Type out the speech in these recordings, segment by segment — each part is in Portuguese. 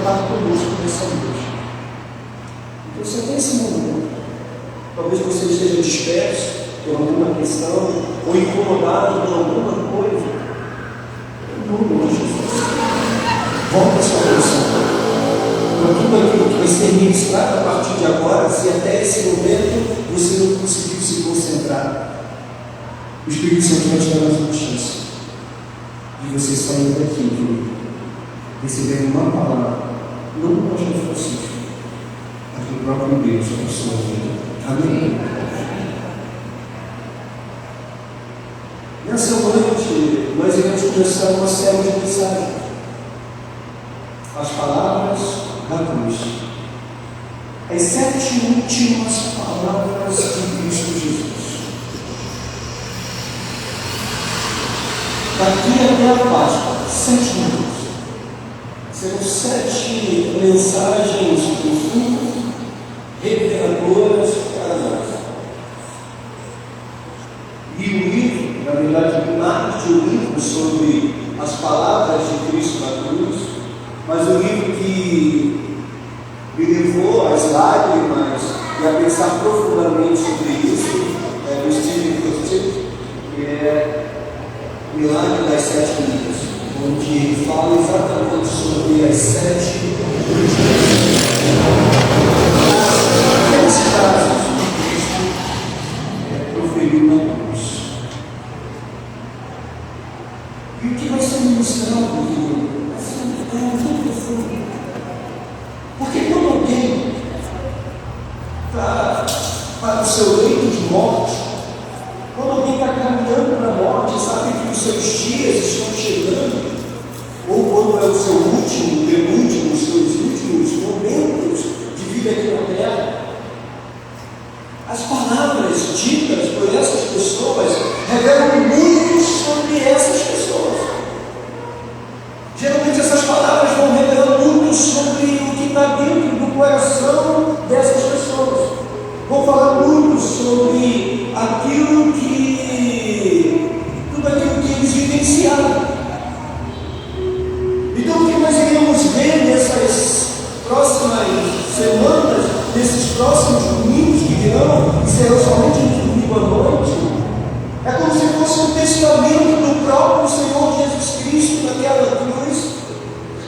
estar conosco nessa noite. Então você tem esse momento. Talvez você esteja disperso por alguma questão, ou incomodado por alguma coisa. Em nome de Jesus, volta a sua atenção para tudo aquilo que vai ser ministrado a partir de agora. Se até esse momento você não conseguiu se concentrar, o Espírito Santo vai te dar as notícias de você sair daqui, querido, recebendo uma palavra, não do pastor Francisco, mas do próprio Deus para a sua vida. Amém? Nessa noite, nós iremos começar uma série de mensagens. As palavras da cruz. As 7 últimas palavras de Cristo Jesus. Daqui até a Páscoa, 7 minutos. Serão 7 mensagens profundas, reveladoras para nós. E o livro, na verdade, parte o livro sobre as palavras de Cristo na cruz, mas o livro que me levou às lágrimas e a pensar profundamente sobre isso é do Stephen Furtick, que é Milagre das 7 Vidas, onde ele fala exatamente sobre as 7 frases que Cristo proferiu na cruz. E o que vai ser ministrado, é muito profundo. Porque quando alguém está para o seu leito de morte, quando alguém está caminhando para a morte, sabe que os seus dias estão chegando, ou quando é o seu último, penúltimo, os seus últimos momentos de vida aqui na terra, as palavras ditas por essas pessoas revelam muito sobre essas pessoas. Geralmente essas palavras vão revelar muito sobre o que está dentro do coração dessas pessoas. Vão falar muito sobre tudo aquilo que eles vivenciaram. Então o que nós iremos ver nessas próximas semanas, nesses próximos domingos que virão, e serão somente no domingo à noite, é como se fosse um testamento do próprio Senhor Jesus Cristo naquela cruz,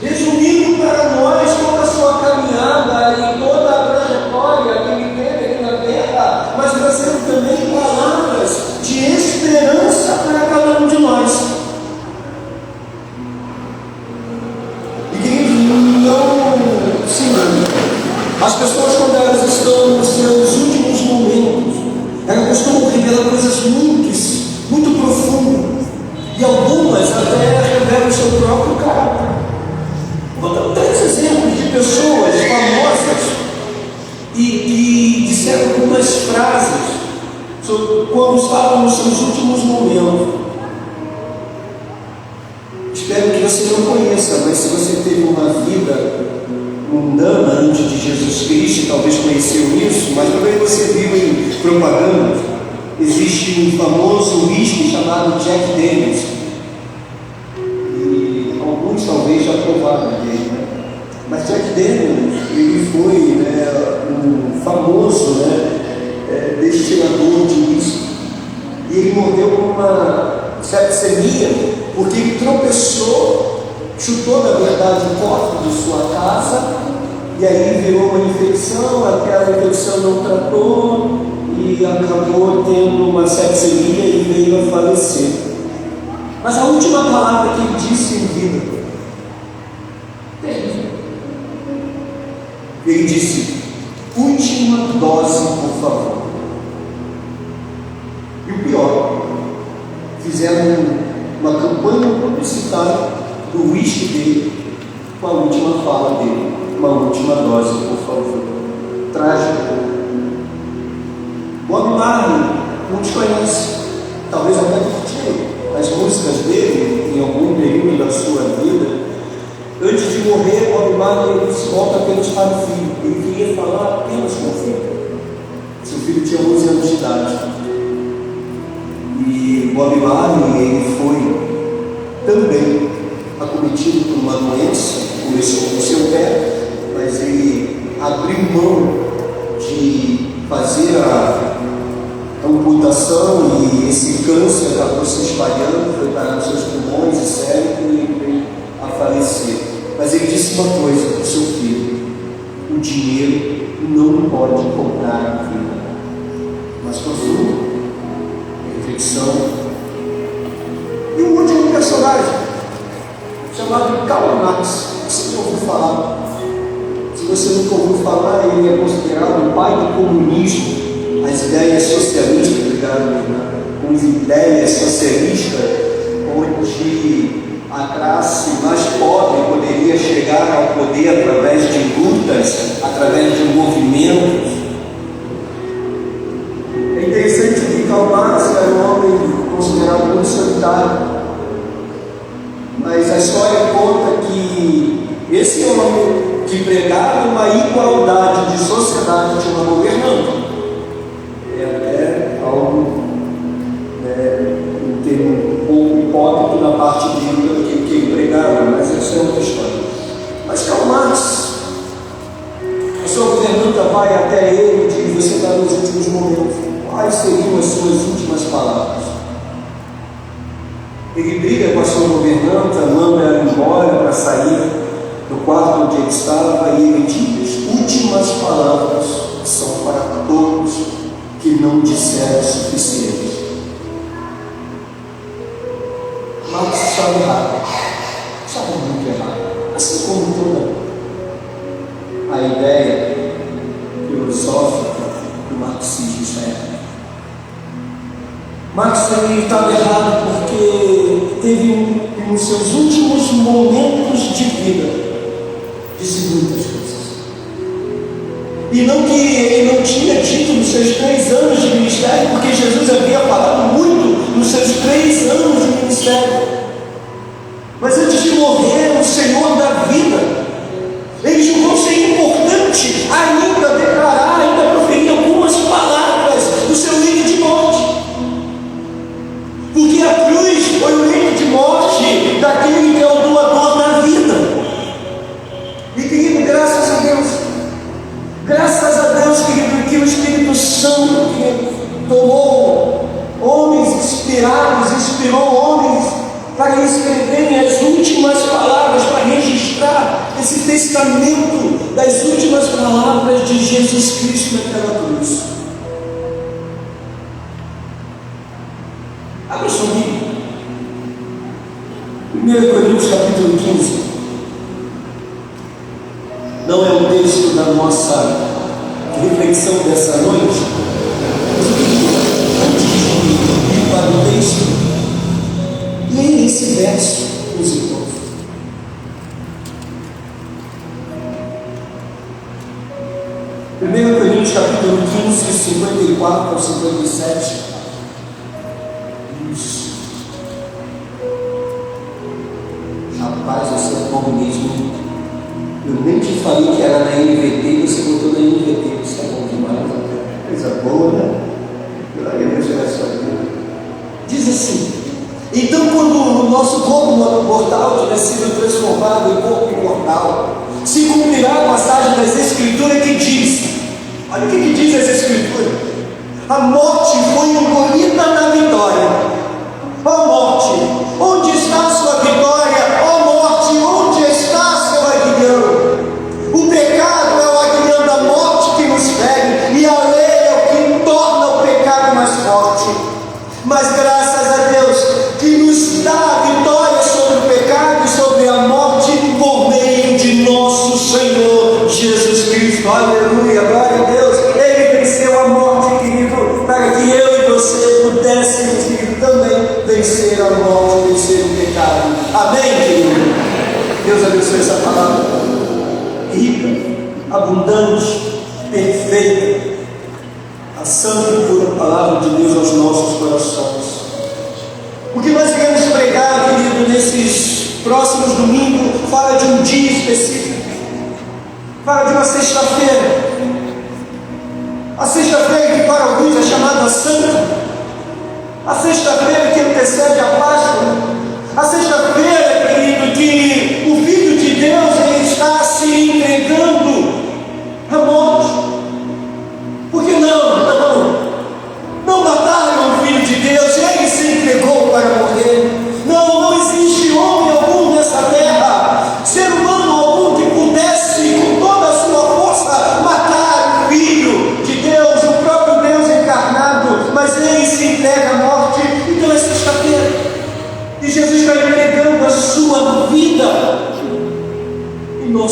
resumindo para nós toda a sua caminhada e toda a trajetória que ele teve aqui na terra, mas trazendo também palavras de esperança para cada um de nós. E queridos, não se engane. As pessoas, quando elas estão nos seus últimos momentos, elas costumam revelar coisas muito profundas, e algumas até revelam o seu próprio caráter. Vou dar 3 exemplos de pessoas famosas e disseram algumas frases sobre quando estavam nos seus últimos momentos. Espero que você não conheça, mas se você teve uma vida mundana antes de Jesus Cristo, talvez conheceu isso, mas talvez você viva em propaganda. Existe um famoso whisky chamado Jack Daniels, e alguns talvez já provaram dele, né? Mas Jack Daniels, ele foi um famoso destilador de whisky, e ele morreu com uma sepsemia porque ele tropeçou, chutou na verdade o cofre de sua casa, e aí virou uma infecção, aquela infecção não tratou e acabou tendo uma sepsemia e veio a falecer. Mas a última palavra que ele disse em vida, ele disse: última dose, por favor. E o pior, fizeram uma campanha publicitária do whisky dele com a última fala dele: uma última dose, por favor. Trágico. Bob Marley, muitos conhecem, talvez até curtiram as músicas dele em algum período da sua vida. Antes de morrer, Bob Marley se volta apenas para o filho. Ele queria falar apenas com o filho. Seu filho tinha 11 anos de idade. E Bob Marley, ele foi também acometido por uma doença começou com o seu pé, mas ele abriu mão de fazer a amputação e esse câncer acabou se espalhando, foi para os seus pulmões e cérebro e veio a falecer. Mas ele disse uma coisa para o seu filho: o dinheiro não pode comprar a vida. Mas profundo, reflexão. E o último personagem, chamado Karl Marx. Você não ouviu falar? Se você nunca ouviu falar, ele é considerado o pai do comunismo. As ideias socialistas, com as ideias socialistas, onde a classe mais pobre poderia chegar ao poder através de lutas, através de movimentos. É interessante que Karl Marx era um homem considerado muito solitário, mas a história conta que esse homem que pregava uma igualdade de sociedade tinha uma governanta. É algo, um termo um pouco hipócrita da parte dele que ele pregava, mas essa é outra história. Mas Karl Marx, a sua governanta vai até ele e diz: você está nos últimos momentos, quais seriam as suas últimas palavras? Ele briga com a sua governanta, manda ela embora para sair do quarto onde ele estava, e ele diz: últimas palavras são para todos que não disseram o suficiente. Marx estava errado, estava muito errado, assim como toda a ideia filosófica do marxismo está errada. Marx estava errado porque teve nos seus últimos momentos de vida, disse muitas coisas. E não que ele não tinha dito nos seus 3 anos de ministério, porque Jesus havia falado muito nos seus 3 anos de ministério. Mas antes de morrer, o Senhor da vida, ele julgou ser importante ainda declarar, ainda proferir algumas palavras do seu leito de morte. Porque a cruz foi o leito de morte daquele que é o doador da vida. E querido, graças a Deus, querido, que o Espírito Santo que tomou homens inspirou homens para escreverem as últimas palavras, para registrar esse testamento das últimas palavras de Jesus Cristo naquela cruz. Abra sua Bíblia, 1 Coríntios capítulo 15. Não é o texto da nossa reflexão dessa noite, mas eu queria, antes de ir para o texto, ler esse verso com os irmãos. 1 Coríntios capítulo 15, 54 ao 57. Isso. Rapaz, você é bom mesmo. Eu nem te falei que era na NVT, você botou na NVT. Isso é bom demais, coisa boa, né? Glória a Deus, graças a Deus. Diz assim: então, quando o nosso corpo mortal tiver sido transformado em corpo imortal, se cumprirá a passagem das Escrituras que diz, olha o que diz as Escrituras: a morte foi engolida na vitória. Ó morte, onde está a sua vitória? Ó morte, onde está seu aguilhão? O pecado é o aguilhão da morte que nos fere, e a lei é o que torna o pecado mais forte. Mas graças a Deus que nos dá a vitória sobre o pecado e sobre a morte por meio de nosso Senhor Jesus Cristo. Aleluia, glória a Deus. Ele venceu a morte, querido, para que eu e você pudéssemos, querido, também vencer a morte, vencer o pecado. Amém, querido? Deus abençoe essa palavra rica, abundante, perfeita, a santa e pura palavra de Deus aos nossos corações. O que nós queremos pregar, querido, nesses próximos domingos, fala de um dia específico, fala de uma sexta-feira. A sexta-feira que para alguns é chamada Santa, a sexta-feira que antecede a Páscoa, a sexta-feira, querido, que o Filho de Deus ele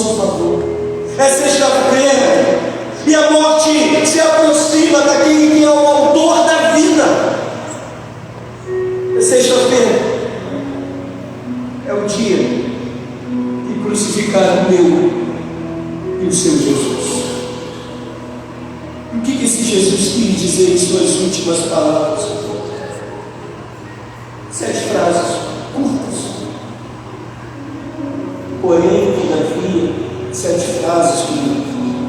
nosso favor. É sexta-feira e a morte se aproxima daquele que é o autor da vida. É sexta-feira, é o dia que crucificaram o meu e o seu Jesus. E o que esse Jesus quis dizer em suas últimas palavras? 7 frases curtas, porém, todavia, 7 frases,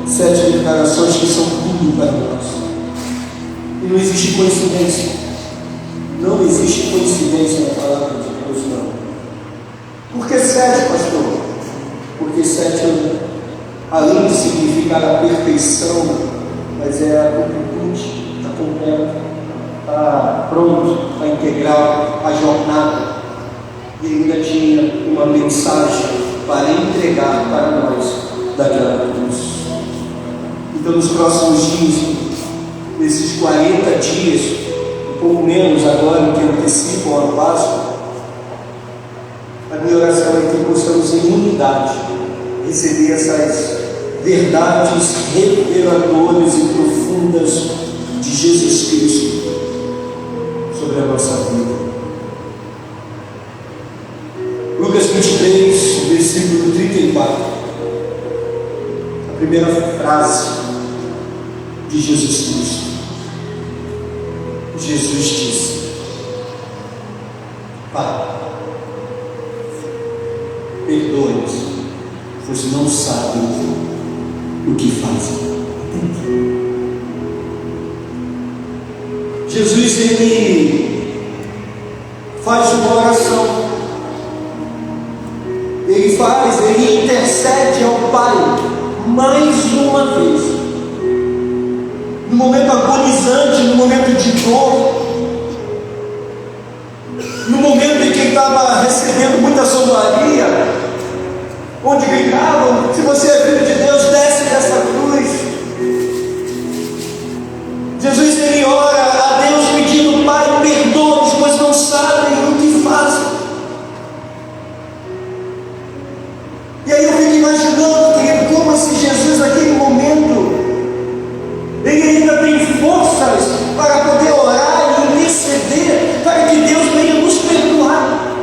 7 declarações que são tudo para nós. E não existe coincidência. Não existe coincidência na palavra de Deus, não. Por que 7, pastor? Porque 7, além de significar a perfeição, mas é a completude, a completa, a pronto, a integral, a jornada. E ainda tinha uma mensagem para entregar para nós daquela cruz. Então, nos próximos dias, nesses 40 dias, um pouco menos agora, que antecipam a Páscoa, a minha oração é que possamos em unidade receber essas verdades reveladoras e profundas de Jesus Cristo sobre a nossa vida. Lucas 23, versículo 34, a primeira frase de Jesus Cristo. Jesus disse: Pai, perdoe-os, pois não sabem o que fazem. Jesus, ele faz uma oração. Ele intercede ao Pai mais uma vez, no momento agonizante, no momento de dor, no momento em que ele estava recebendo muita zombaria, onde gritavam: se você é filho de Deus, desce dessa cruz. Jesus, ele ora a Deus pedindo: Pai, perdoa-os, pois não sabem o que fazem. E aí eu fico imaginando, querido, como esse Jesus naquele momento, ele ainda tem forças para poder orar e interceder para que Deus venha nos perdoar.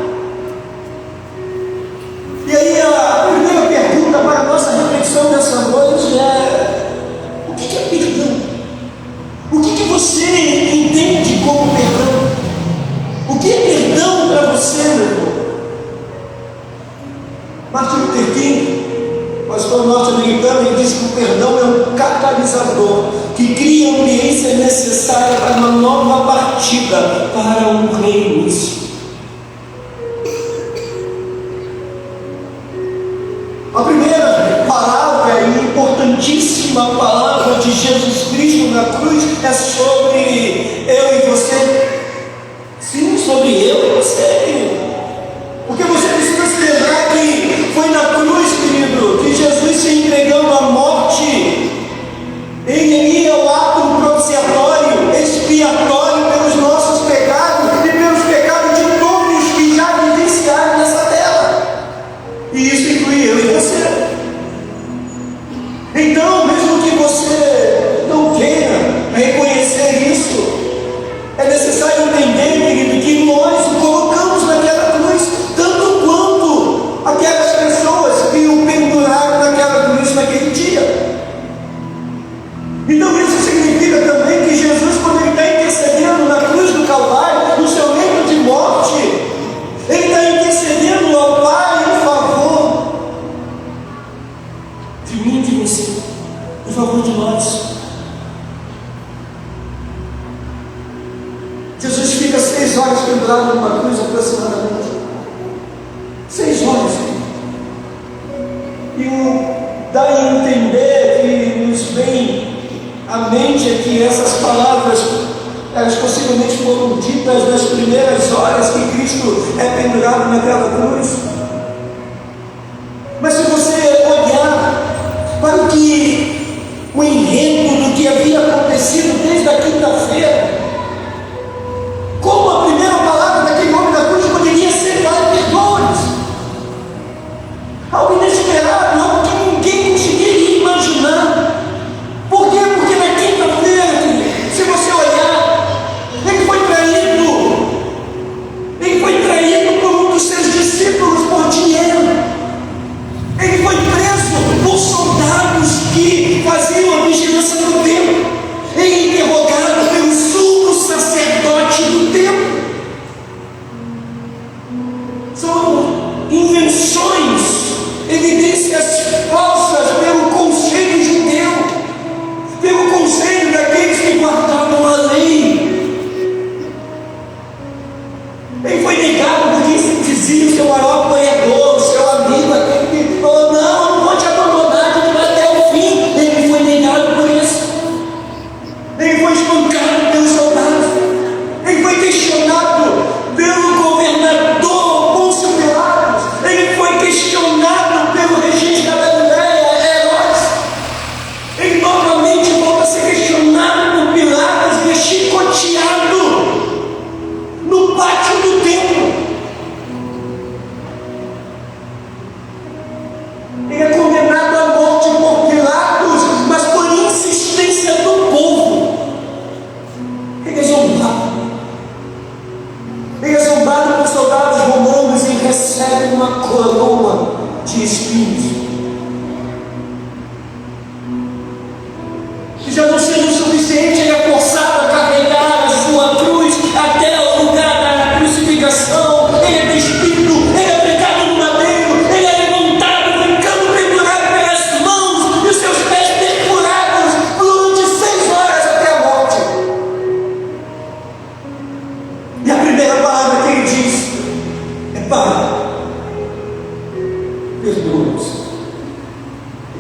E aí a primeira pergunta para a nossa reflexão dessa noite é: o que é perdão? O que você entende como perdão? O que é perdão para você, meu irmão? Martin Luther King, pastor norte-americano, ele diz que o perdão é um catalisador que cria a ambiência necessária para uma nova partida para um reinício. A primeira palavra e importantíssima palavra de Jesus Cristo na cruz é sobre eu e você. Sim, sobre eu e você, querido. Porque você precisa se lembrar que foi na cruz, querido, que Jesus se entregando à morte. Ele ia ao ato propiciatório, expiatório pelos nossos pecados e pelos pecados de todos que já vivenciaram nessa terra. E isso inclui eu e você. Então, mesmo que você não queira reconhecer isso, é necessário entender, querido, que nós o colocamos naquela cruz, tanto quanto aquelas pessoas que o penduraram naquela cruz naquele dia. Então isso significa também que Jesus, quando ele está intercedendo na cruz do Calvário, no seu leito de morte, ele está intercedendo ao Pai em favor de mim e de você, em favor de nós. Jesus fica 6 horas pendurado numa cruz aproximadamente. 6 horas. E dá a entender que nos vem à mente é que essas palavras, elas possivelmente foram ditas nas primeiras horas que Cristo é pendurado naquela cruz. Mas se você olhar para o enredo do que havia acontecido desde a quinta-feira, como a primeira palavra daquele homem da cruz poderia ser: Pai, perdoa-nos. Algo inesperado, algo que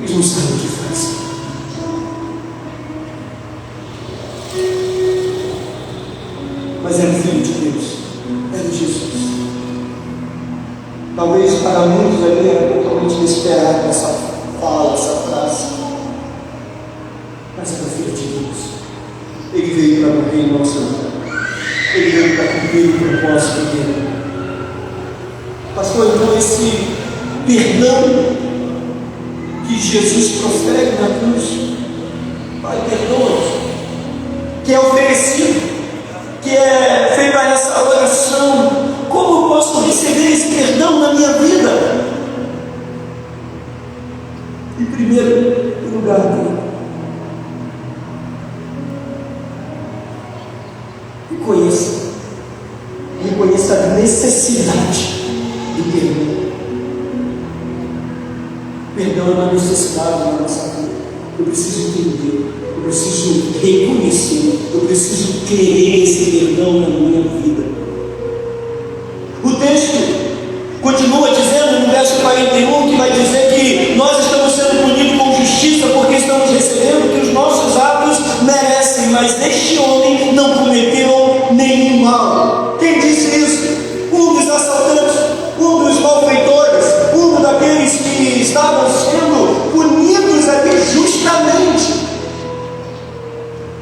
Eles não sabem o que fazem. Mas era o Filho de Deus, era Jesus. Talvez para muitos ali era totalmente inesperado essa fala, essa frase. Mas era o Filho de Deus. Ele veio para morrer em nosso lugar. Ele veio para cumprir o propósito dele. Pastor, então esse perdão que Jesus profere na cruz, Pai, perdoa-nos, que é oferecido, que é feita essa oração, como eu posso receber esse perdão na minha vida? Em primeiro lugar, reconheça a necessidade do perdão. Perdão é uma necessidade na nossa vida. Eu preciso entender, eu preciso reconhecer, eu preciso querer esse perdão na minha vida. O texto continua dizendo no verso 41 que vai dizer que nós estamos sendo punidos com justiça porque estamos recebendo o que os nossos atos merecem, mas este homem não cometeu nenhum mal. Quem disse isso? Um dos assaltantes, um dos malfeitores, um daqueles que estavam sendo punidos ali justamente.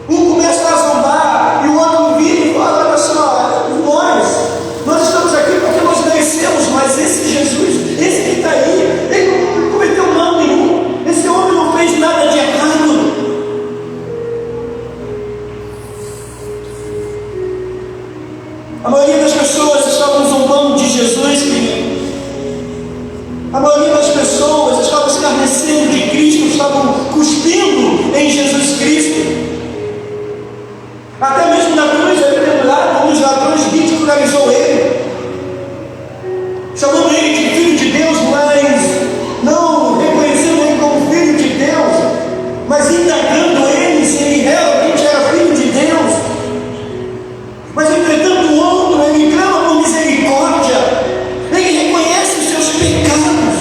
Um começa a zombar e o outro vira e fala: olha só, nós estamos aqui porque nós merecemos, mas esse Jesus, esse que está aí, ele não cometeu mal nenhum, esse homem não fez nada de errado. A maioria das pessoas estavam zombando de Jesus, querido. A maioria das pessoas estavam escarnecendo de Cristo, estavam cuspindo em Jesus Cristo. Até mesmo na cruz, ele pendurado, um dos ladrões ridicularizou ele, chamando ele de Filho de Deus, mas não reconhecendo ele como Filho de Deus, mas indagando ele se ele realmente era Filho de Deus. Mas entretanto o outro, ele clama por misericórdia, ele reconhece os seus pecados.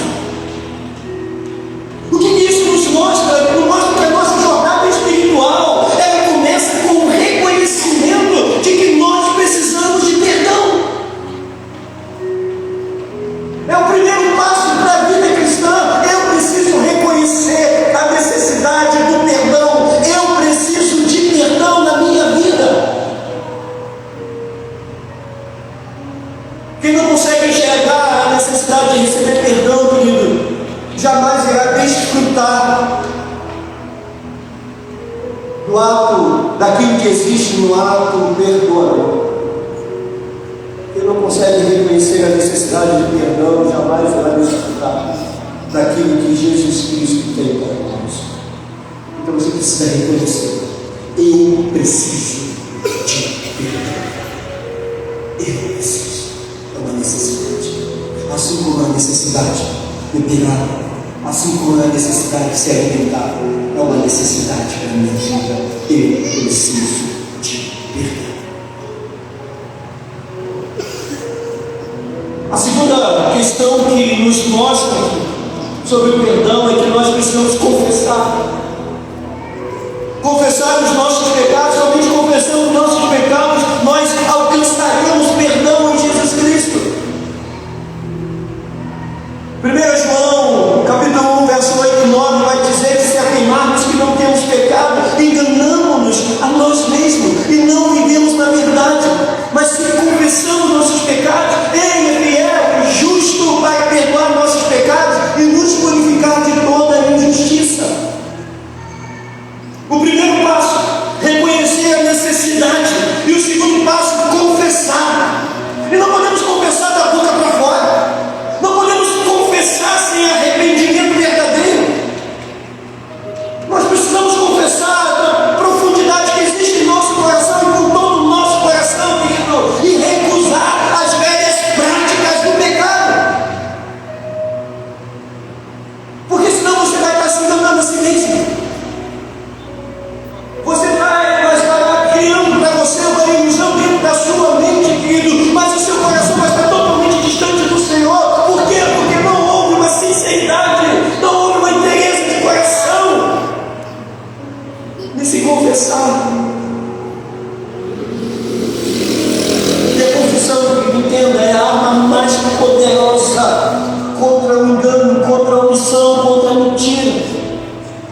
O que isso nos mostra? Nos mostra que a nossa jornada espiritual, ela começa com o reconhecimento de que nós precisamos de perdão. É o primeiro passo para a vida cristã. Eu preciso reconhecer a necessidade do perdão. Eu preciso de perdão na minha vida. Quem não consegue enxergar a necessidade de receber perdão, querido, jamais irá desfrutar do ato, daquilo que existe no ato perdoador. Quem não consegue reconhecer a necessidade de perdão, jamais irá desfrutar daquilo que Jesus Cristo tem para nós. Então você precisa reconhecer: eu preciso de perdão. Eu preciso. É uma necessidade. Assim como a necessidade de beber água, assim como a necessidade de se alimentar, é uma necessidade para a minha vida. Eu preciso de perdão. A segunda questão que nos mostra sobre o perdão é que nós precisamos confessar. Confessar os nossos pecados. Somente confessando os nossos pecados nós alcançaremos perdão em Jesus Cristo. 1 João, capítulo 1, verso 8 e 9 vai dizer que se afirmarmos que não temos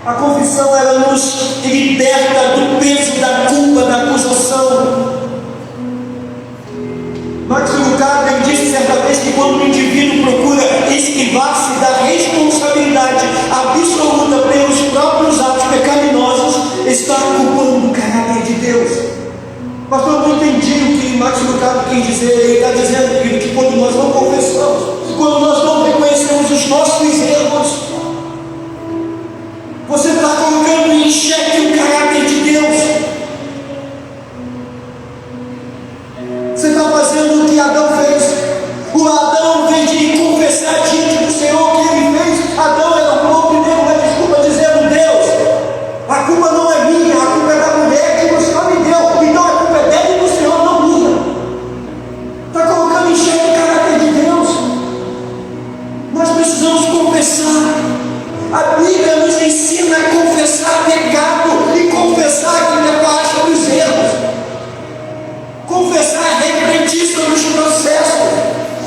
A confissão, ela nos liberta do peso da culpa, da acusação. Max Lucado disse certa vez que quando o indivíduo procura esquivar-se da responsabilidade absoluta pelos próprios atos pecaminosos, está culpando o caráter de Deus. Pastor, eu não entendi o que Max Lucado quis dizer. Ele está dizendo que quando nós não confessamos, quando nós não reconhecemos os nossos erros, você está colocando em xeque o caráter de Deus. Você está fazendo o que Adão fez. O Adão, em vez de confessar diante do Senhor o que ele fez, Adão era um louco e deu uma desculpa dizendo: Deus, a culpa não é minha, a culpa é da mulher que o Senhor me deu, então a culpa é dela e do Senhor, não minha. Está colocando em xeque o caráter de Deus. Nós precisamos confessar. A Bíblia nos ensina a confessar pecado e confessar que debate sobre os erros. Confessar é refletir sobre os processos.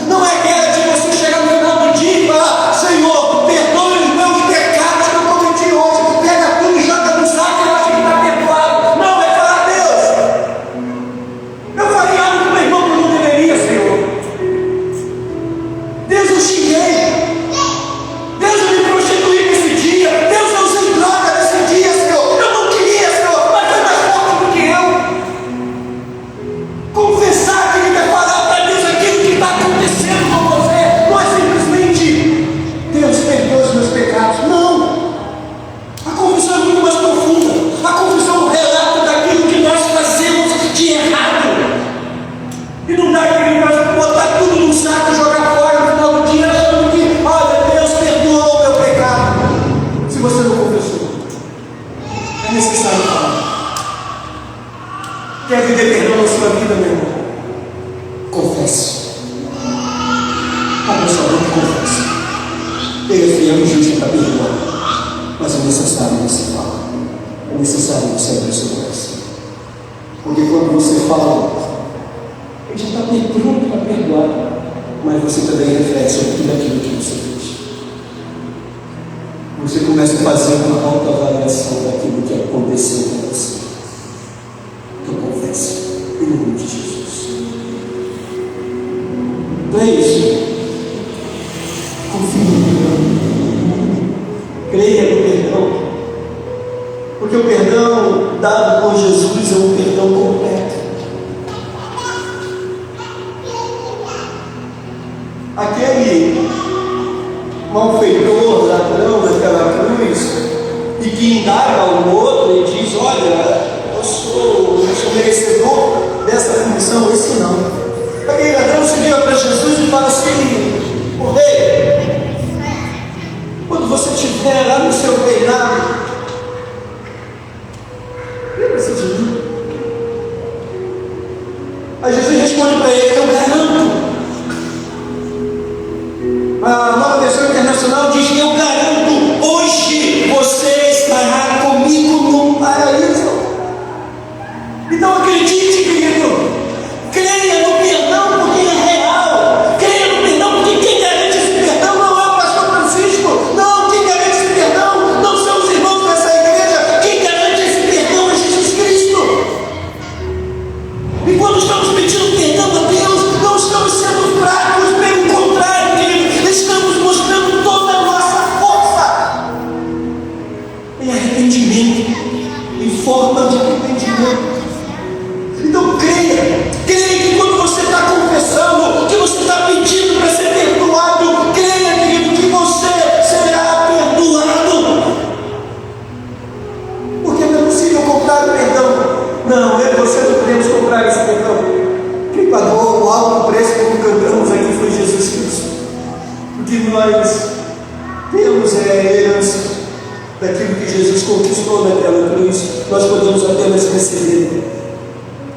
Não é aquela de você chegar no final do dia e falar: Senhor, perdoe os meus pecados que eu cometi hoje. Pega tudo e joga no saco e acha que está perdoado. Não, é falar: Deus, eu falei algo com meu irmão que eu não deveria, Senhor. Deus, eu xinguei. Deus, eu me prostituí nesse dia. Deus, eu usei droga nesse dia, Senhor. Eu não queria, Senhor, mas foi mais forte do que eu. Confessar que ele quer falar para Deus aquilo que está acontecendo com você. Não é simplesmente: Deus, perdoa os meus pecados. Não. A confissão é muito mais profunda. A confissão é um relato daquilo que nós fazemos de errado. E não dá aquele negócio de botar tudo num saco e jogar fora no final do dia, achando que: olha, Deus perdoou o meu pecado. Se você não confessou, é necessário falar. Quer viver perdão na sua vida, meu irmão? Confesse. Abra sua boca e confesse. Ele é fiel e justo para perdoar. Mas é necessário você falar. É necessário você abrir seu coração. Porque quando você fala, ele já está pronto para perdoar. Mas você também reflete sobre tudo aquilo que você fez. Você começa a fazer uma autoavaliação daquilo que aconteceu com você. Em nome de Jesus. 3. Confie no perdão. Creia no perdão. Porque o perdão dado por Jesus é um perdão completo. Aquele malfeitor, ladrão daquela cruz, e que indaga ao outro e diz: olha, eu sou merecedor dessa punição, esse não. Aquele ladrão se vira para Jesus e fala assim: o rei, quando você estiver lá no seu reinado, lembra-se de mim. Aí Jesus responde para ele: eu garanto. A Nova Versão Internacional diz: eu garanto, hoje você estará comigo no paraíso. Então acredite, querido. Creia no perdão porque é real. Creia no perdão porque quem garante esse perdão não é o pastor Francisco. Não, quem garante esse perdão não são os irmãos dessa igreja. Quem garante esse perdão é Jesus Cristo. E quando estamos pedindo perdão a Deus, não estamos sendo fracos, pelo contrário, querido, estamos mostrando toda a nossa força em arrependimento, em forma de arrependimento. Então creia que quando você está confessando, que você está pedindo para ser perdoado, creia, querido, que você será perdoado. Porque não é possível comprar o perdão. Não, eu e você não podemos comprar esse perdão. Quem pagou o alto preço, como cantamos aqui, foi Jesus Cristo. O que nós temos é a herança daquilo que Jesus conquistou naquela cruz. Nós podemos apenas receber.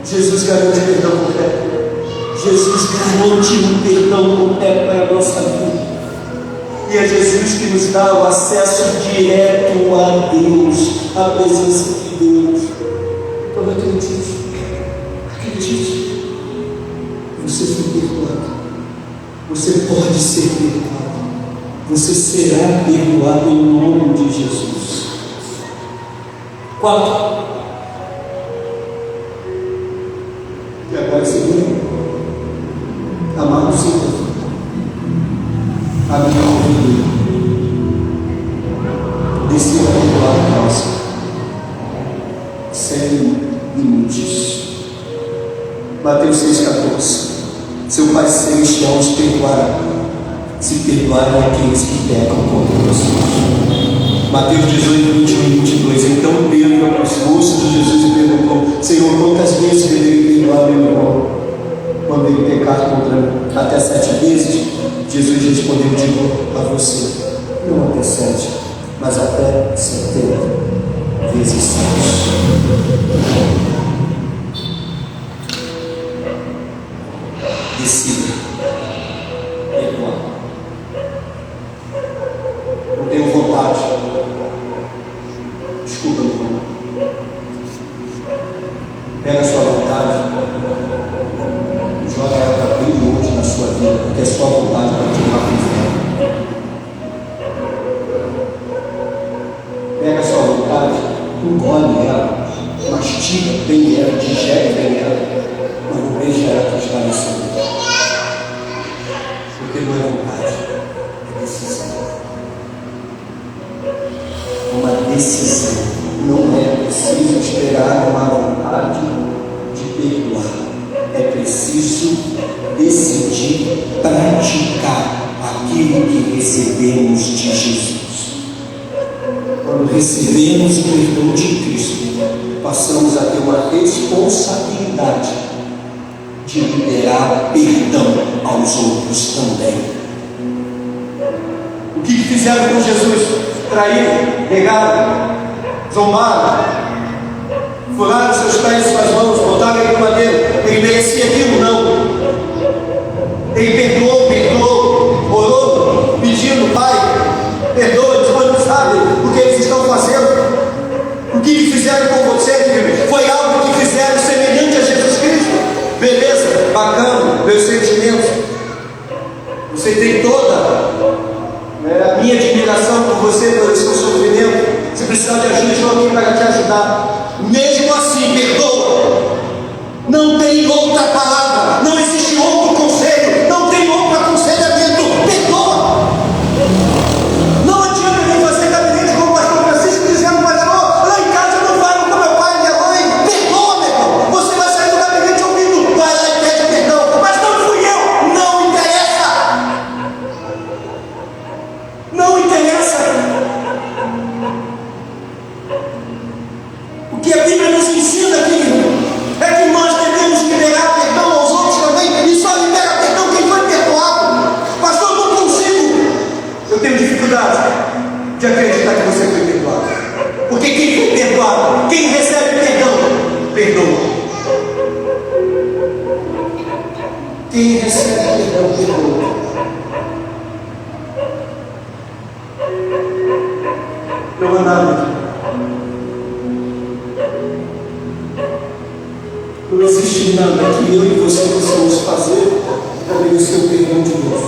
Jesus garante perdão completo. Jesus garante um perdão completo para a nossa vida. E é Jesus que nos dá o acesso direto a Deus, à presença de Deus. Então acredite. Você foi perdoado. Você pode ser perdoado. Você será perdoado em nome de Jesus. Quarto. E agora segundo, amar o Senhor. A minha ovelha. Descer a perdoar a causa. Sem limites. Mateus 6,14. Seu Pai Celestial os perdoará, se perdoarem aqueles que pecam contra vocês. Mateus 18, 21 e 22. Então Pedro aproximou-se de Jesus e perguntou: Senhor, quantas vezes deveria perdoar meu irmão quando ele pecar contra mim? Até 7 vezes? Jesus respondeu: digo a você, não até 7, mas até 70 vezes 7. Decida perdoar. Não tenho vontade. Desculpa, irmão. Pega a sua vontade, joga ela para bem longe na sua vida, porque a sua vontade vai te levar para o inferno. Pega a sua vontade, engole ela, mastiga bem ela, digere bem ela, mas não deixa ela transparecer. Porque não é vontade, é decisão. Uma decisão. Não é preciso esperar uma vontade de perdoar. É preciso decidir praticar aquilo que recebemos de Jesus. Quando recebemos o perdão de Cristo, passamos a ter uma responsabilidade de liberar perdão aos outros também. O que fizeram com Jesus? Traíram, negaram, zombaram, furaram seus pés e suas mãos, botaram ele no madeiro. Ele merecia aquilo? Não. Ele perdoou, orou, pedindo: Pai, perdoa-lhes, pois não sabem o que eles estão fazendo. O que fizeram com você, querido? Foi algo que fizeram semelhante a Jesus Cristo. Beleza, bacana, meus sentimentos. Você tem toda a minha admiração por você, pelo seu sofrimento. Se precisar de ajuda, estou aqui para te ajudar. Mesmo assim, perdoa. Não tem outra palavra, não existe outro conselho, não tem outro aconselhamento. Perdoa. Não adianta vir fazer gabinete como o pastor Francisco dizendo: pastor, lá em casa eu não falo com meu pai e minha mãe. Perdoa, meu irmão. Você vai sair do gabinete ouvindo: vai lá e pede perdão. Mas não fui eu. Não interessa. Não interessa. O que a Bíblia nos ensina aqui é que nós devemos liberar perdão aos outros também, e só libera perdão quem foi perdoado. Pastor, eu não consigo. Eu tenho dificuldade de acreditar que você foi perdoado, porque quem foi perdoado, quem recebe perdão, perdoa. Quem recebe perdão, perdoa. Não há nada. Não existe nada que eu e você possamos fazer para merecer o perdão de Deus.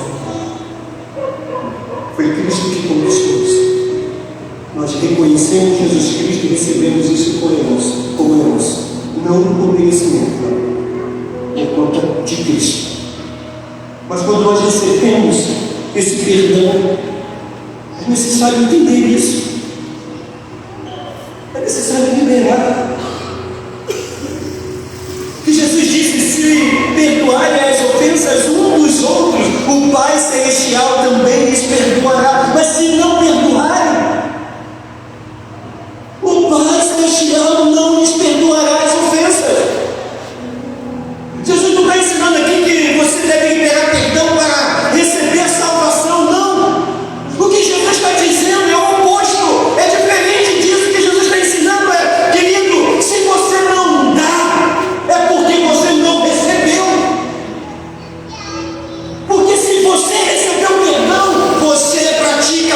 Foi Cristo que conquistou isso. Nós reconhecemos Jesus Cristo e recebemos isso como herança, não por merecimento, por conta de Cristo. Mas quando nós recebemos esse perdão, é necessário entender isso. É necessário liberar. Que Jesus disse: se perdoarem as ofensas um dos outros, o Pai Celestial também lhes perdoará. Mas se não perdoarem, o Pai Celestial não lhes perdoará as ofensas. Jesus não está ensinando aqui que você deve liberar perdão para receber salvação, não. O que Jesus está dizendo é o oposto, é diferente disso. Que Jesus está ensinando é: querido, se você não dá, é porque você não recebeu. Porque se você recebeu perdão, você pratica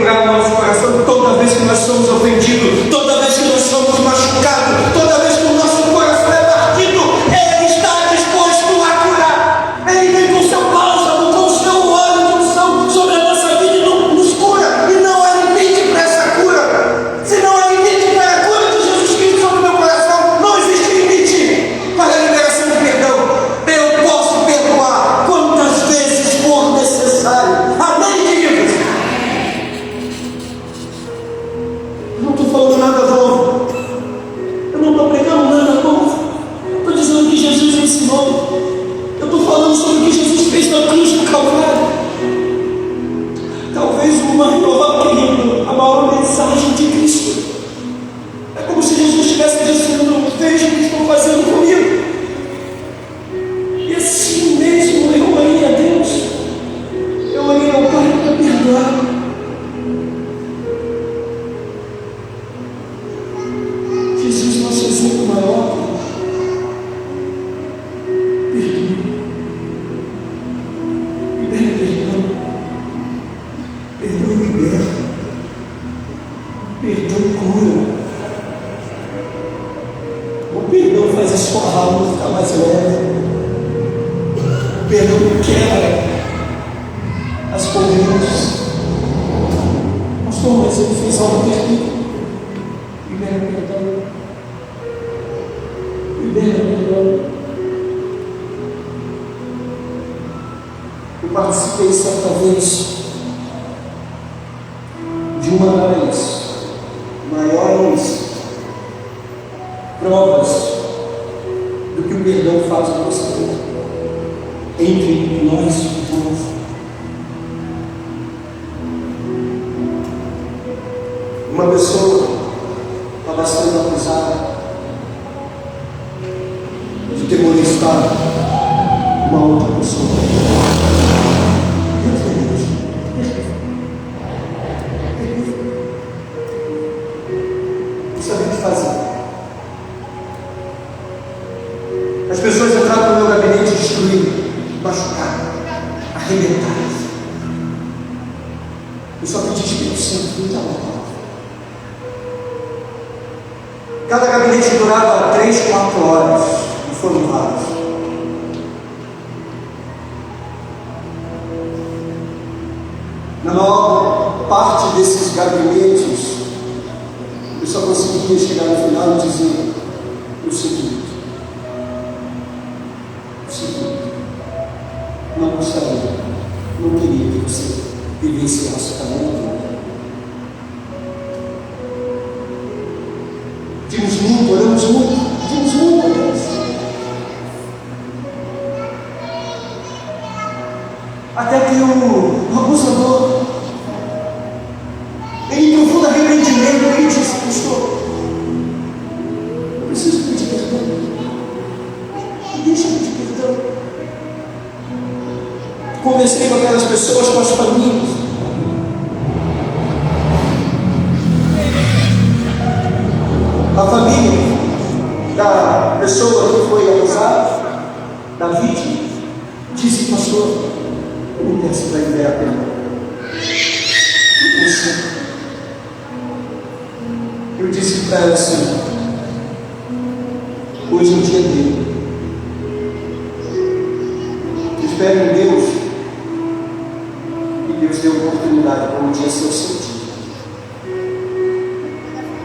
curar o nosso coração toda vez que nós somos ofendidos, toda vez que nós somos machucados, toda vez que o nosso coração é partido, Ele está disposto a curar. Ele vem com seu bálsamo, com seu óleo de unção sobre a nossa vida e nos cura. E não há limite para essa cura. Se não há limite para a cura de Jesus Cristo sobre o meu coração, não existe limite para a liberação de perdão. Eu posso perdoar quantas vezes for necessário. Amém, queridos? Eu não estou falando nada novo. Eu não estou pregando nada novo. Estou dizendo o que Jesus ensinou. Eu estou falando sobre o que Jesus fez na cruz do Calvário. Talvez o maior, querido, a maior mensagem de Cristo. É como se Jesus estivesse dizendo: veja o que estão fazendo comigo. E assim mesmo eu orei a Deus. Eu orei ao Pai para perdoar. Jesus, nosso exemplo maior. Perdoe. Libera perdão. Perdão liberta. Perdão cura. O perdão faz a sua alma ficar mais leve. O perdão quebra as correntes. Pastor, mas ele fez algo terrível. Libera perdão. Libera perdão. Eu participei certa vez de uma das maiores provas do que o perdão faz com você entre nós irmãos. Uma pessoa estava sendo acusada de ter molestado uma outra pessoa. Não sabia o que fazer. As pessoas entraram no meu gabinete destruídas, machucadas, arrebentadas. Eu só pedi Espírito Santo, muita honra. Cada gabinete durava 3, 4 horas, e foram vários. Na maior parte desses gabinetes, eu só conseguia chegar no final e dizer o seguinte: não gostaria, não queria que você vivenciasse também. Pedimos muito, oramos muito, pedimos muito a Deus. Até que o abusador, em profundo arrependimento, ele disse: pastor, eu preciso pedir perdão. Deixa eu pedir perdão. Conversei com aquelas pessoas, com as famílias. A família da pessoa que foi abusada, da vítima, disse: pastor, eu me peço para liberar perdão. Eu disse para ela assim: hoje é o dia dele. Espero em Deus que Deus dê oportunidade para um dia ser o seu dia.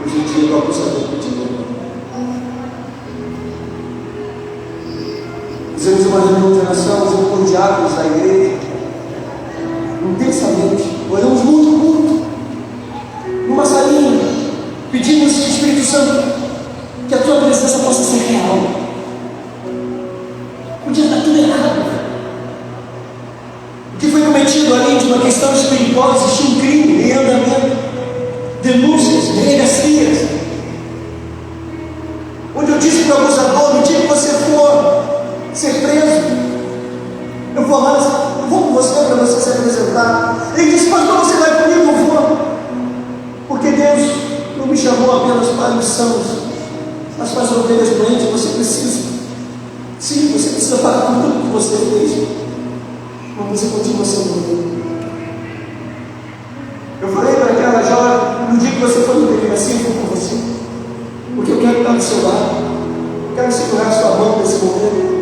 Hoje é o dia do abusador pedindo. Fizemos uma reunião de oração junto com os diáconos da igreja, intensamente, oramos muito, numa salinha, pedimos que o Espírito Santo, que a tua presença possa ser real. Podia estar tudo errado. O que foi cometido além de uma questão espiritual, existia um crime em andamento, denúncias, delegacias, onde eu disse para o abusador: no dia que você for ser preso, eu vou lá, eu vou com você para você se apresentar. Ele disse: pastor, você vai comigo? Eu vou, porque Deus não me chamou apenas para os sãos, mas para as ovelhas doentes. Você precisa, sim, você precisa pagar por tudo que você fez, mas você continua sendo ovelha. Eu falei para assim eu vou com você. Porque eu quero estar do seu lado. Eu quero segurar a sua mão nesse momento.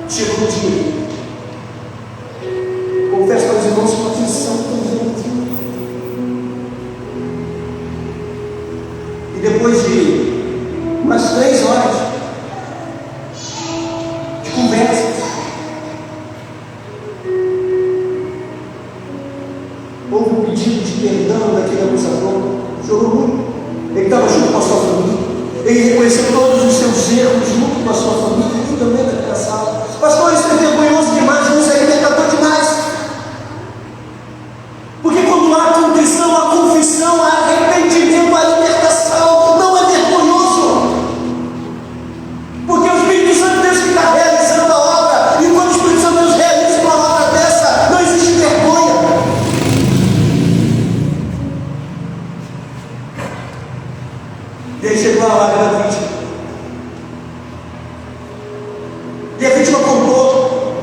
Chegou um dia. Confesso para os irmãos uma atenção tão grande. E depois de umas 3 horas de conversas, houve um pedido de perdão daquele abusador. Chorou muito. Ele estava junto com a sua família. Ele reconheceu todos os seus erros junto com a sua família e também naquela sala. Pastor, isso é vergonhoso demais, isso é libertador demais. Porque quando há contrição, há confissão, há arrependimento, há libertação, não é vergonhoso. Porque o Espírito Santo Deus que está realizando a obra, e quando o Espírito Santo Deus realiza uma obra dessa, não existe vergonha. E aí chegou a hora da vítima. E a vítima contou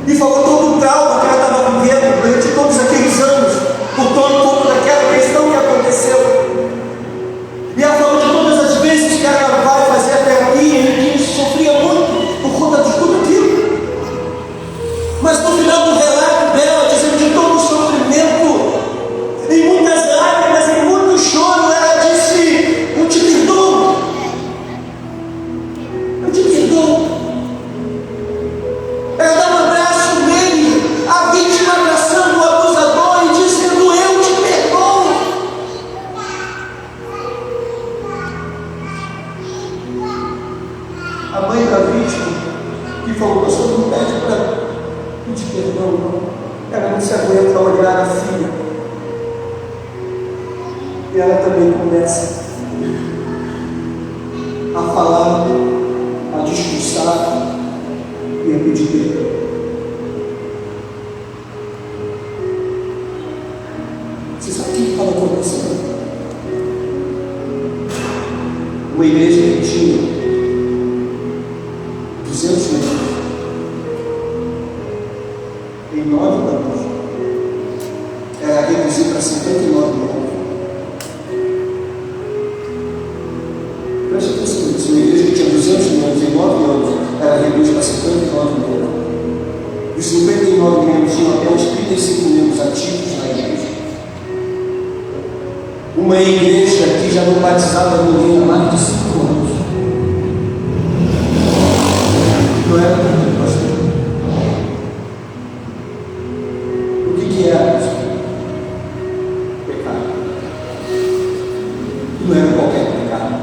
e falou todo o trauma que ela estava vivendo durante todos aqueles anos, por todo daquela questão que aconteceu. E ela falou de todas as vezes que ela vai fazer a terapia e que sofria muito por conta de tudo aquilo. Mas no final do relato dela, dizendo de todo o sofrimento, em muitas lágrimas, em muito choro, ela disse: eu te perdoo. Eu te perdoo. Ela dá um abraço nele, a vítima abraçando o abusador e dizendo: eu te perdoo. A mãe da vítima que falou: pastor, não pede para pedir perdão, não. Ela não se aguenta olhar a filha. E ela também começa a falar, a discursar e a pedir perdão. Você sabe o que estava acontecendo? Uma igreja que tinha 200 membros, em 9 anos, era reduzido para 59 membros. Preste atenção nisso. Uma igreja que tinha 200 membros em 9 anos, era reduzida para 59 membros. Os 59 membros tinham até uns 35 membros ativos na igreja. Uma igreja que já não batizava ninguém há mais de 5 anos. Não era tudo, pastor. O que era isso? Pecado. Não era qualquer pecado.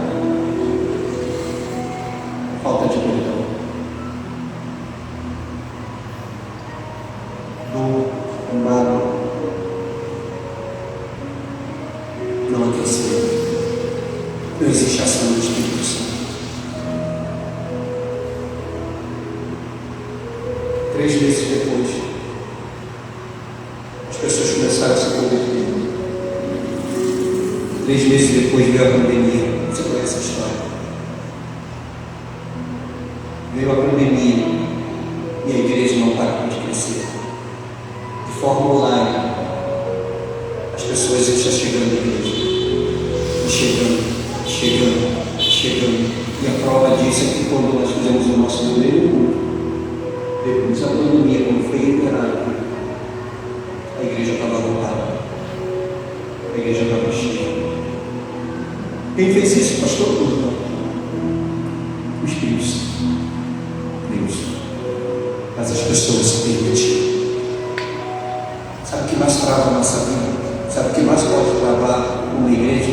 Falta de perdão. Dor, mágoa. Não aquecer. Não existe ação do Espírito Santo. 3 meses depois, as pessoas começaram a se converter. 3 meses depois veio a pandemia. Você conhece a história? Veio a pandemia e a igreja não parou de crescer. De forma online, as pessoas estão chegando à igreja. E chegando. E a prova disso é que quando nós fizemos o nosso primeiro culto, depois da pandemia, quando foi liberado, a igreja estava lotada. A igreja estava cheia. Quem fez isso, pastor? O Espírito Santo. Deus. Mas as pessoas se permitiram. Sabe o que mais trava a nossa vida? Sabe o que mais pode travar uma igreja?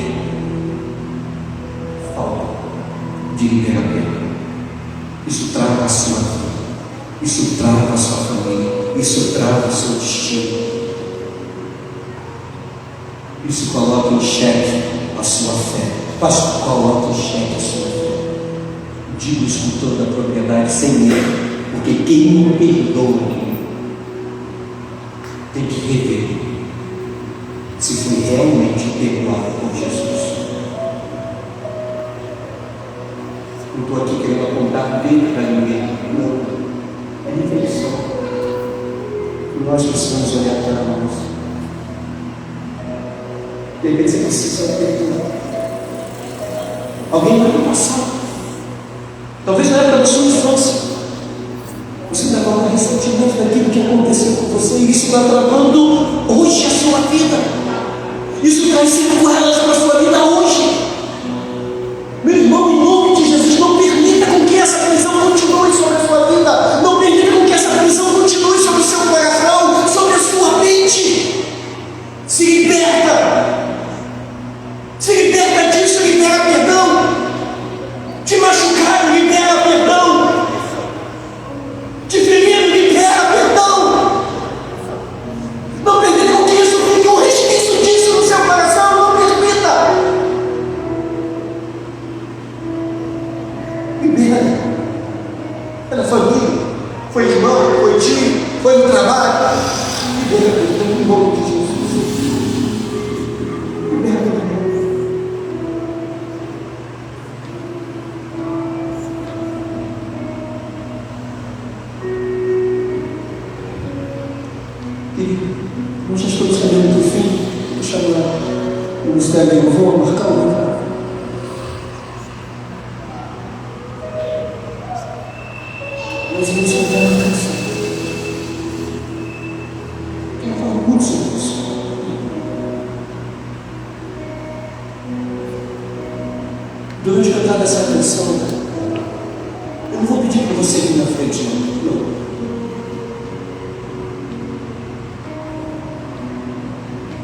Falta de livramento. Isso trava a sua vida. Isso trava a sua família. Isso trava o seu destino. Isso coloca em xeque a sua fé. Pastor, coloca em xeque a sua fé. Digo isso com toda a propriedade, sem medo. Porque quem não perdoa tem que rever se foi realmente perdoado por Jesus. Não estou aqui querendo apontar dedo para ninguém. Não. É reflexão. E nós precisamos olhar para nós. De repente você precisa perdoar. Alguém vai passar. Talvez na época da sua infância, você ainda guarda ressentimento daquilo que aconteceu com você, e isso está travando hoje a sua vida. Isso traz sequelas para a sua vida hoje. Meu irmão, em nome de Jesus, não permita com que essa prisão continue sobre a sua vida. Não permita com que essa prisão continue sobre o seu coração, sobre a sua mente. Se liberta. Se liberta disso, libera perdão. Te machucaram, libera perdão. Te feriram, libera perdão. Não permita com que isso fique um resquício disso no seu coração. Não permita. Libera. É na família, foi irmão, foi tio, foi no trabalho. Libera perdão em nome de Jesus. Libera perdão. Nós já estamos caminhando para o fim. Vou chamar o Ministério da Louvor, marcar o lugar. Nós vamos cantar uma canção. Quero falar muito sobre isso. Durante a cantada dessa canção, eu não vou pedir para você vir na frente, não.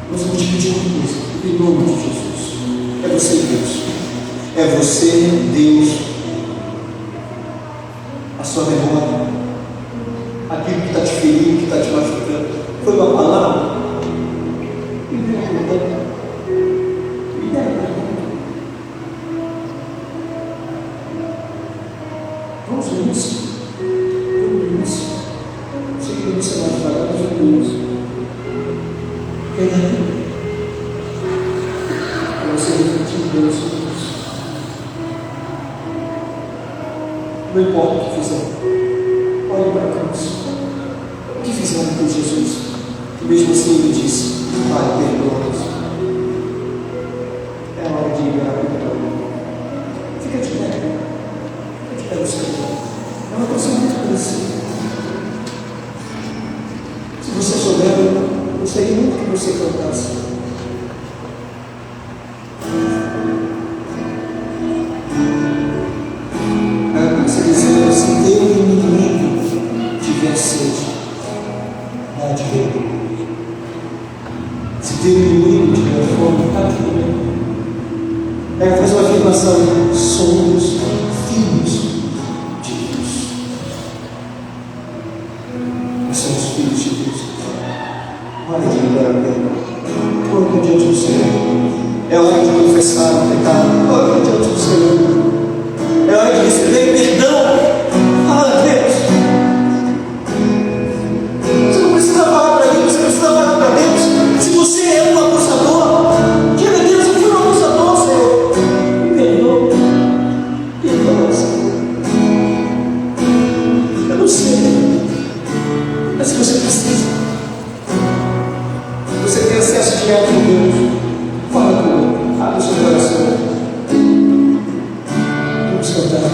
Mas eu vou te pedir uma coisa, em nome de Jesus. É você, Deus. É você, Deus. A sua memória, aquilo que está te ferindo, que está te machucando. Foi uma palavra? Libera perdão. Libera perdão. Vamos no início. Vamos no início. Sei que o início é mais devagar, mas vamos no início. Para você refletir em Deus sobre isso. Não importa o que fizeram. Olhe para a cruz. O que fizeram com Jesus? E mesmo assim ele disse: Pai, perdoa-nos. É hora de liberar o perdão. Fica de pé. Fica de pé no Senhor. É uma coisa muito parecida. Se você souber, eu gostaria muito que você cantasse. Você dizendo: se teu inimigo tiver sede, dá de beber. Se teu inimigo tiver fome, dá de beber. Faz uma afirmação: somos filhos de Deus. Nós somos filhos de Deus. Hora de liberar o perdão. Coloque diante do Senhor. É hora de confessar o pecado. Coloque diante do Senhor. É hora de receber perdão. Fala, Deus. Você não precisa falar para mim, você precisa falar para Deus. Se você é um abusador, diga: Deus, eu fui um abusador, Senhor. Me perdoa. Perdoa, Senhor. Eu não sei, mas se você precisa, você tem acesso direto com Deus. Fala com Ele. Abre o seu coração. Vamos cantar.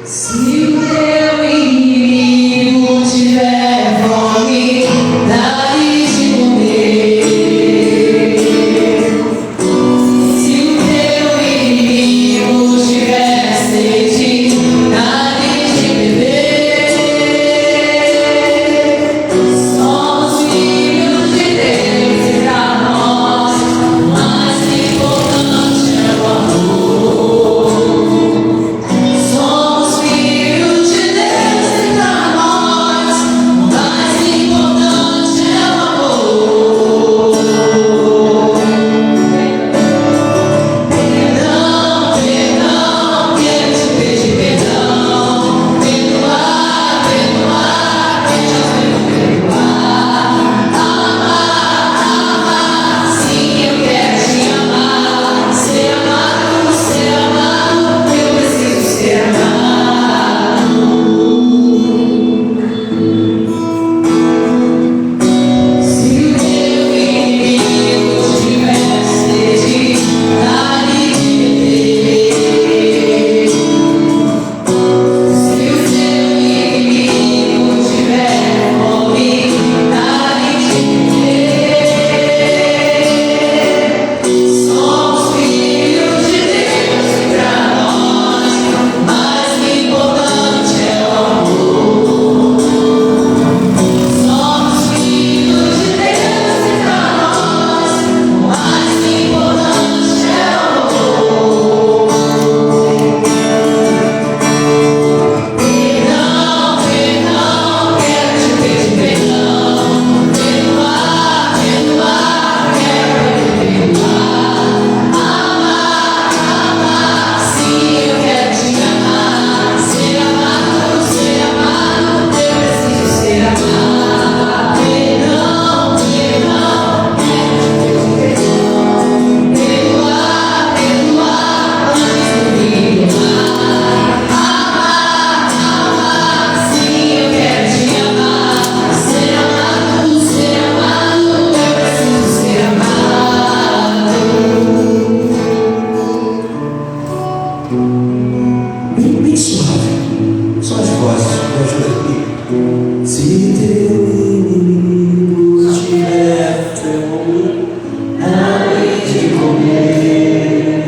Se o teu inimigo tiver vozes, me ajuda aqui. Se teu inimigo tiver fome, dá-lhe de comer.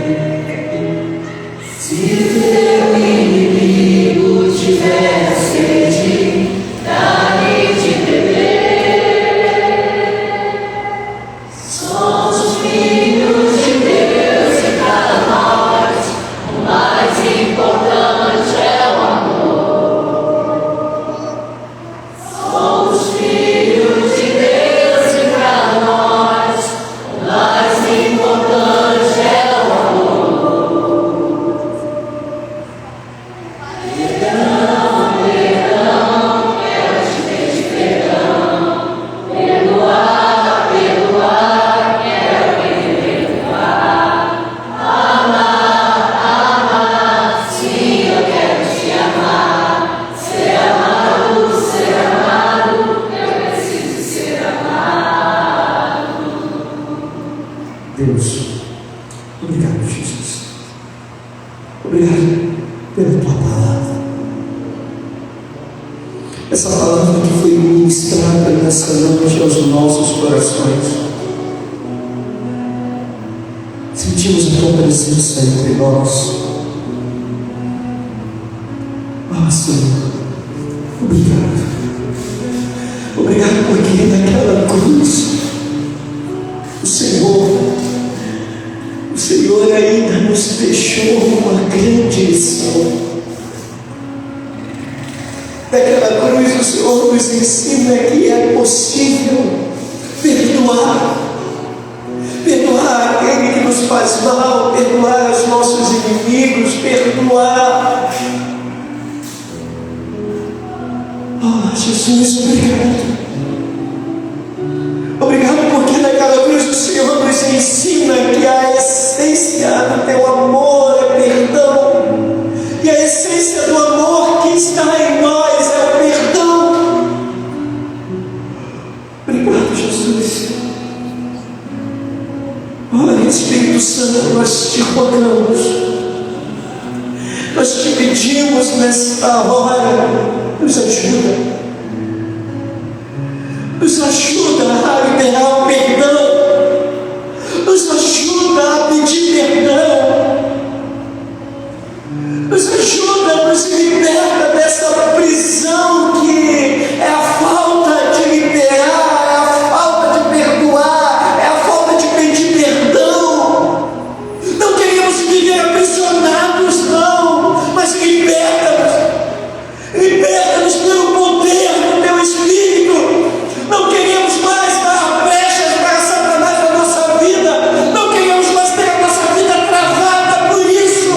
Se teu inimigo tiver sede, dá-lhe de beber. Somos filhos de Deus e para nós o mais importante é o amor. Somos filhos de Deus e para nós o mais importante é o amor. Perdão, perdão, quero te pedir perdão. Perdoar, perdoar, quero me perdoar. Amar, amar, sim, eu quero te amar. Ser amado, eu preciso ser amado. Deus, obrigado, Jesus. Obrigado pela tua palavra. Essa palavra que foi ministrada nessa noite aos nossos corações. Sentimos a tua presença entre nós. Ah, Senhor, obrigado. Obrigado porque naquela cruz o Senhor ainda nos deixou uma grande lição. Naquela cruz o Senhor nos ensina que é possível perdoar. Perdoar aquele que nos faz mal, perdoar os nossos inimigos, perdoar. Oh, Jesus, obrigado. Obrigado porque naquela cruz o Senhor nos ensina que a essência do teu amor é perdão. E a essência do amor que está em nós é o perdão. Obrigado, Jesus. Oh, Espírito Santo, nós te rogamos. Nós te pedimos nesta hora, nos ajuda. Nos ajuda a liberar o perdão. Nos ajuda a pedir perdão. Nos ajuda, nos liberta dessa prisão que é a falta de liberar, é a falta de perdoar, é a falta de pedir perdão. Não queremos viver aprisionados, não, mas liberta-nos. Liberta-nos pelo poder do teu Espírito. Não queremos mais dar brechas para Satanás na nossa vida. Não queremos mais ter a nossa vida travada por isso.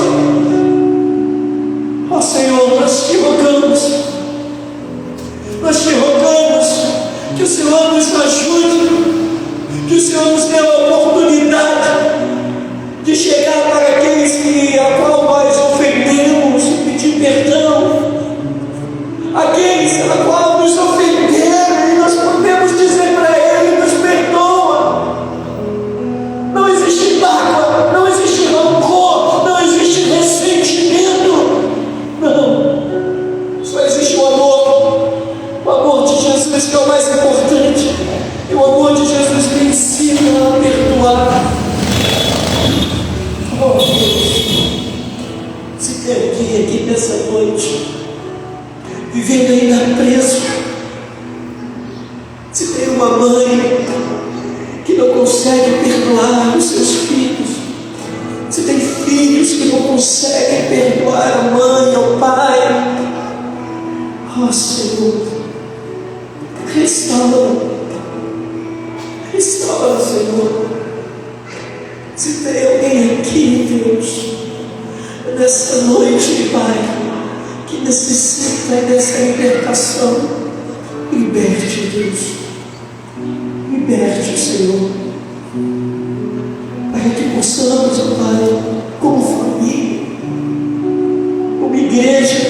Ó Senhor, nós te rogamos. Nós te rogamos que o Senhor nos ajude. Que o Senhor nos dê a oportunidade de chegar para aqueles a qual nós ofendemos e pedir perdão. Aqueles a qual nos ofenderam e nós podemos dizer para ele: nos perdoa. Não existe mágoa, não existe rancor, não existe ressentimento. Não, só existe o amor de Jesus, que é o mais importante. E o amor de Jesus me ensina a perdoar. Oh Deus, se tem alguém aqui nessa noite vivendo ainda preso, se tem uma mãe que não consegue perdoar os seus filhos, se tem filhos que não conseguem perdoar a mãe, ao pai, ó Senhor, restaura, Senhor. Se tem alguém aqui, Deus, nessa noite, Pai, que necessita dessa libertação, liberte, Deus, liberte, Senhor, para que possamos, ó Pai, como família, como igreja,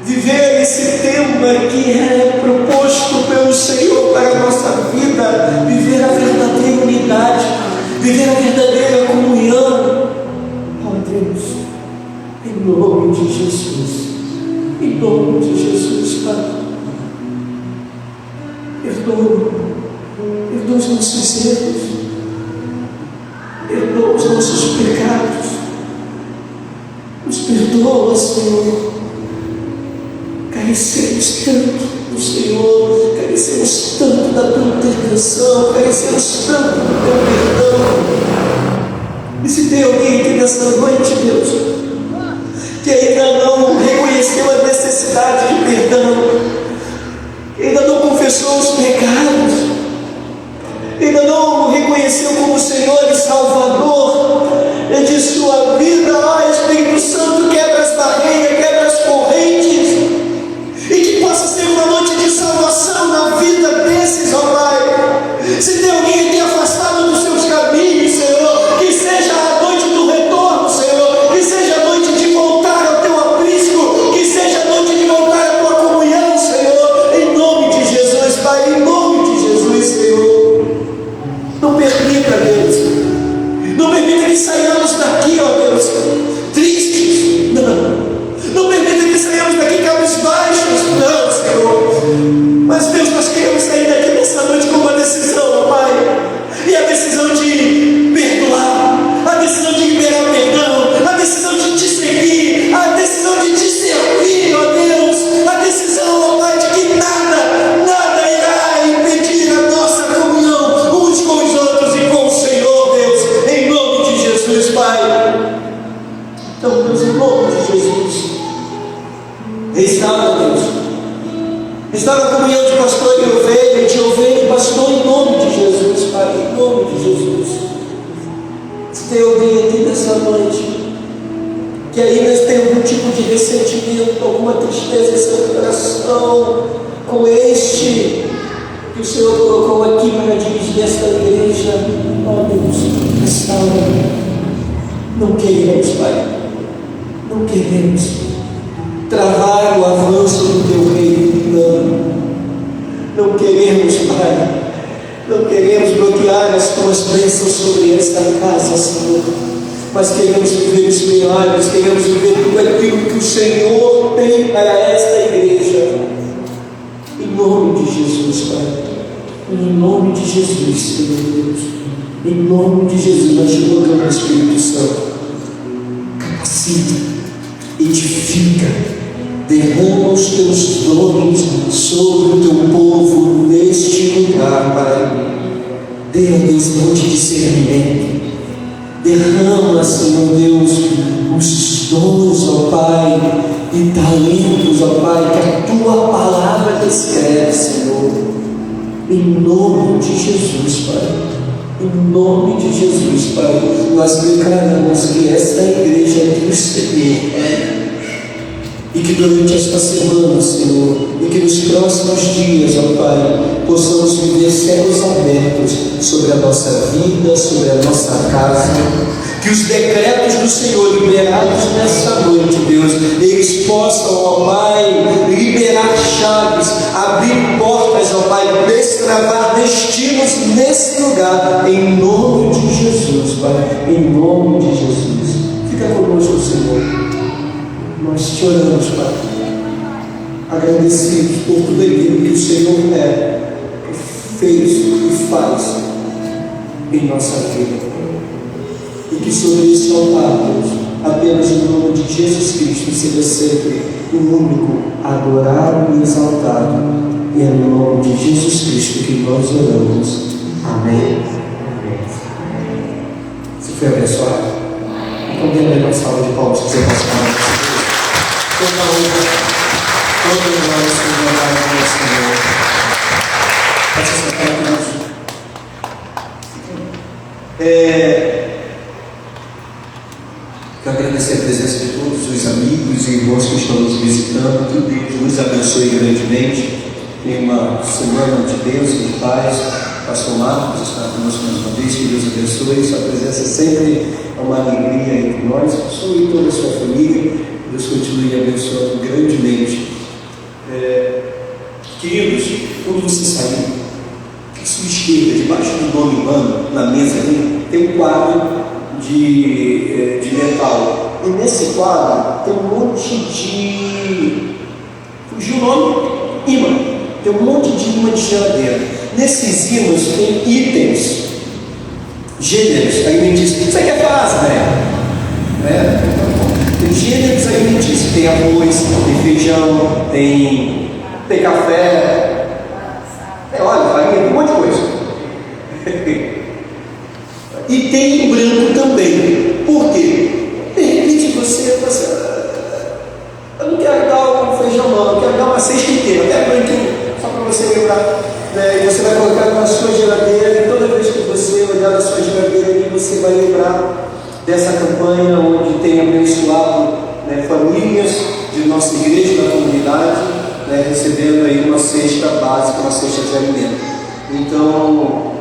viver esse tema que é proposto pelo Senhor para a nossa vida, viver a verdadeira unidade, viver a verdadeira comunhão. Ó Deus, em nome de Jesus, Em nome de Jesus, Pai. Perdoa os nossos erros, perdoa os nossos pecados, nos perdoa, Senhor. Carecemos tanto do Senhor, carecemos tanto da tua intervenção, carecemos tanto do teu perdão. E se tem alguém aqui nessa noite, Deus, que ainda não reconheceu a necessidade de perdão, que ainda não confessou os pecados, ainda não reconheceu como Senhor e Salvador de sua vida, ó Espírito Santo, quebra as barreiras, quebra as correntes, e que possa ser uma noite de salvação na vida desses, ó Pai. Se tem alguém aqui afastado dos seus caminhos, Senhor, que seja a noite do retorno, Senhor, que seja a noite de voltar ao teu aprisco, que seja a noite de voltar à tua comunhão, Senhor, em nome de Jesus, Pai, em nome de Jesus, Senhor. Não permita, Deus, não permita que saiamos daqui, ó Deus, tristes, não permita que saiamos daqui cabisbaixos, não, Senhor. Mas Deus, nós queremos sair daqui nessa noite com uma decisão, ó Pai, e a decisão de perdoar, a decisão de liberar perdão, a decisão de te seguir, a decisão de te servir, ó Deus, a decisão, ó Pai, de que nada irá impedir a nossa comunhão uns com os outros e com o Senhor, Deus, em nome de Jesus, Pai. Então, Deus, em nome de Jesus, restaura, Deus, restaura a comunhão de pastor e ovelha, de ovelha e pastor, em nome de Jesus, Pai, em nome de Jesus. Se tem alguém aqui nessa noite que ainda tem algum tipo de ressentimento, alguma tristeza em seu coração com este que o Senhor colocou aqui para dirigir esta igreja, ó Deus, restaura. Não queremos, Pai, não queremos travar o avanço do teu reino, não queremos, Pai, não queremos bloquear as tuas bênçãos sobre esta casa, Senhor, mas queremos viver os milagres, queremos viver tudo aquilo que o Senhor tem para esta igreja, em nome de Jesus, Pai, em nome de Jesus, Senhor Deus, em nome de Jesus, nós te colocamos, Espírito Santo, capacita, edifica, derrama os teus dons sobre o teu povo neste lugar, Pai. Dê a Deus dom de discernimento. Derrama, Senhor Deus, os dons, ó Pai, e talentos, ó Pai, que a tua palavra descreve, Senhor. Em nome de Jesus, Pai. Em nome de Jesus, Pai, nós declaramos que esta igreja é do Senhor, Pai. E que durante esta semana, Senhor, e que nos próximos dias, ó Pai, possamos viver céus abertos sobre a nossa vida, sobre a nossa casa. Que os decretos do Senhor liberados nessa noite, Deus, eles possam, ó Pai, liberar chaves, abrir portas, ó Pai, destravar destinos nesse lugar, em nome de Jesus, Pai, em nome de Jesus. Fica conosco, Senhor. Nós te oramos, Pai, agradecidos por tudo aquilo que o Senhor é, fez e faz em nossa vida. E que sobre esse altar, Deus, apenas o nome de Jesus Cristo seja sempre o único adorado e exaltado. E é no nome de Jesus Cristo que nós oramos. Amém. Amém. Você foi abençoado? Então, dê uma salva de palmas que você possa falar. Toda honra, toda glória seja dada ao Senhor. Pode se sentar, queridos. Quero agradecer a presença de todos os amigos e irmãos que estão nos visitando. Que Deus nos abençoe grandemente. Tenha uma semana de bênção e de paz. Pastor Marcos está conosco mais uma vez. Que Deus abençoe. Sua presença sempre é uma alegria entre nós. Abençoe toda a sua família. Deus continue abençoando grandemente. Queridos, quando você sair, à sua esquerda, debaixo do nome humano, na mesa ali, tem um quadro de metal. E nesse quadro tem um monte Fugiu o nome? Imã. Tem um monte de imã de geladeira. Nesses ímãs tem itens, gêneros alimentícios. Isso aqui é fácil, né? Tem gêneros alimentícios. Tem arroz, tem feijão, tem café, tem óleo, farinha, tem um monte de coisa. E tem em branco também. Por quê? De repente você eu não quero dar um feijão não, eu quero dar uma cesta inteira, até branquinho, só para você lembrar, né? E você vai colocar na sua geladeira, e toda vez que você olhar na sua geladeira, você vai lembrar dessa campanha onde tem abençoado, né, famílias de nossa igreja, da comunidade, né, recebendo aí uma cesta básica, uma cesta de alimento. Então,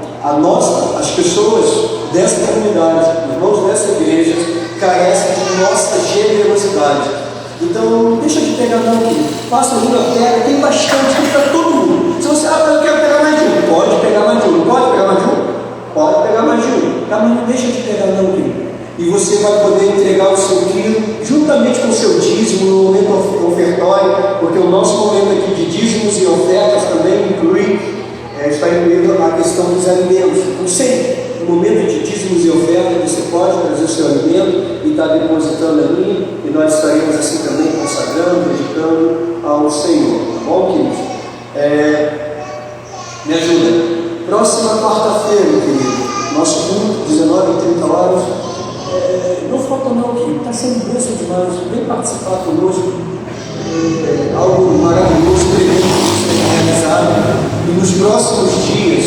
as pessoas dessa comunidade, os irmãos dessa igreja, carecem de nossa generosidade. Então, deixa de pegar não, querido. Passa uma pega, tem bastante, tem para todo mundo. Se você, eu quero pegar mais de um, pode pegar mais de um. Pode pegar mais de um? Pode pegar mais de um. Tá, mas não deixa de pegar não, querido. E você vai poder entregar o seu quilo juntamente com o seu dízimo no momento ofertório, porque o nosso momento aqui de dízimos e ofertas também inclui, está incluindo a questão dos alimentos. Não sei. No momento de dízimos e ofertas, você pode trazer o seu alimento e estar depositando ali, e nós estaremos assim também consagrando, dedicando ao Senhor. Tá bom, queridos? Me ajuda. Próxima quarta-feira, querido, nosso culto, 19h30. Não falta não, querido. Está sendo bênção demais. Vem participar conosco. Algo maravilhoso, tremendo que está realizado. E nos próximos dias,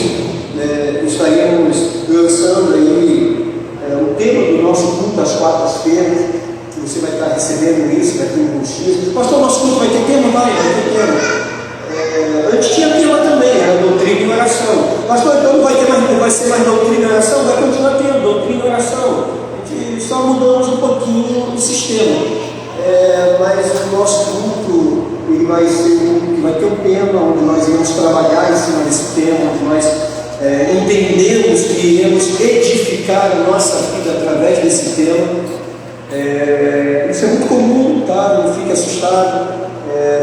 estaremos lançando aí o tema do nosso culto às quartas-feiras. Você vai estar recebendo isso daqui a alguns dias. Pastor, nosso culto vai ter tema? Vai ter tema. Antes tinha tema também, era doutrina e oração. Pastor, então não vai ser mais doutrina e oração? Vai continuar tendo doutrina e oração. A gente só mudamos um pouquinho o sistema. Mas o nosso culto ele vai ser que vai ter um tema onde nós iremos trabalhar em cima desse tema, onde nós entendemos que iremos edificar a nossa vida através desse tema. Isso é muito comum, tá? Não fique assustado,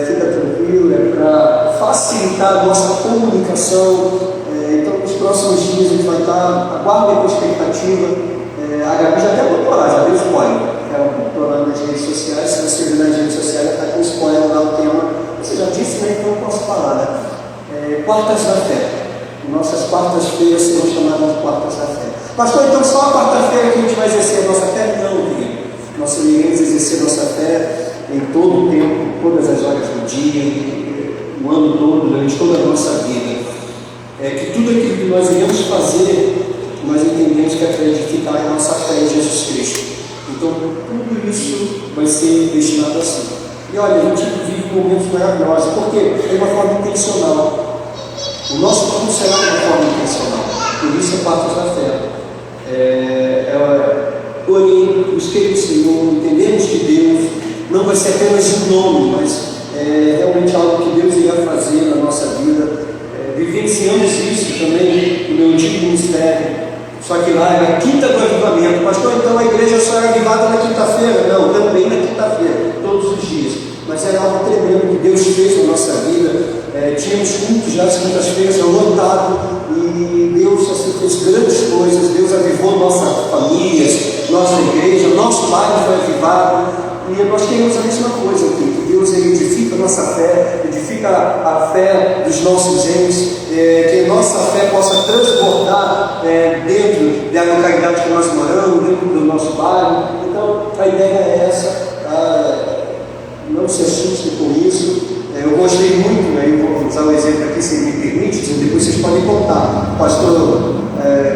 fica tranquilo, é para facilitar a nossa comunicação. Então, nos próximos dias a gente vai estar, aguardem com expectativa. A Gabi já até botou lá, já deu spoiler. Ela botou lá nas redes sociais, se você ver nas redes sociais, ela está com spoiler lá o tema. Você já disse, né? Então eu posso falar, né? Quartas da fé. Nossas quartas-feiras serão chamadas de quartas da fé. Pastor, então só a quarta-feira que a gente vai exercer a nossa fé? Não, querido. Nós iremos exercer a nossa fé em todo o tempo, todas as horas do dia, o ano todo, durante toda a nossa vida. Que tudo aquilo que nós iremos fazer, nós entendemos que é para edificar a nossa fé em Jesus Cristo. Então, tudo isso vai ser destinado assim. E olha, a gente vive momentos maravilhosos, porque é uma forma intencional. O nosso culto será de uma forma intencional, por isso é quartas da fé. Porém, busquei o Senhor, entendemos que Deus não vai ser apenas um nome, mas realmente algo que Deus irá fazer na nossa vida. Vivenciamos isso também no meu antigo ministério, só que lá era a quinta do avivamento. Pastor, então a igreja só era avivada na quinta-feira? Não, também na quinta-feira, todos os dias. Mas era algo tremendo que Deus fez na nossa vida. Tínhamos cultos já às quintas-feiras lotado, e Deus assim, fez grandes coisas. Deus avivou nossas famílias, nossa igreja, nosso bairro foi avivado. E nós queremos a mesma coisa aqui, que Deus edifica a nossa fé, edifica a fé dos nossos entes, que a nossa fé possa transbordar dentro da localidade que nós moramos, dentro do nosso bairro. Então a ideia é essa, não se assuste com isso. Eu gostei muito, eu vou usar um exemplo aqui, se me permite, depois vocês podem contar. Pastor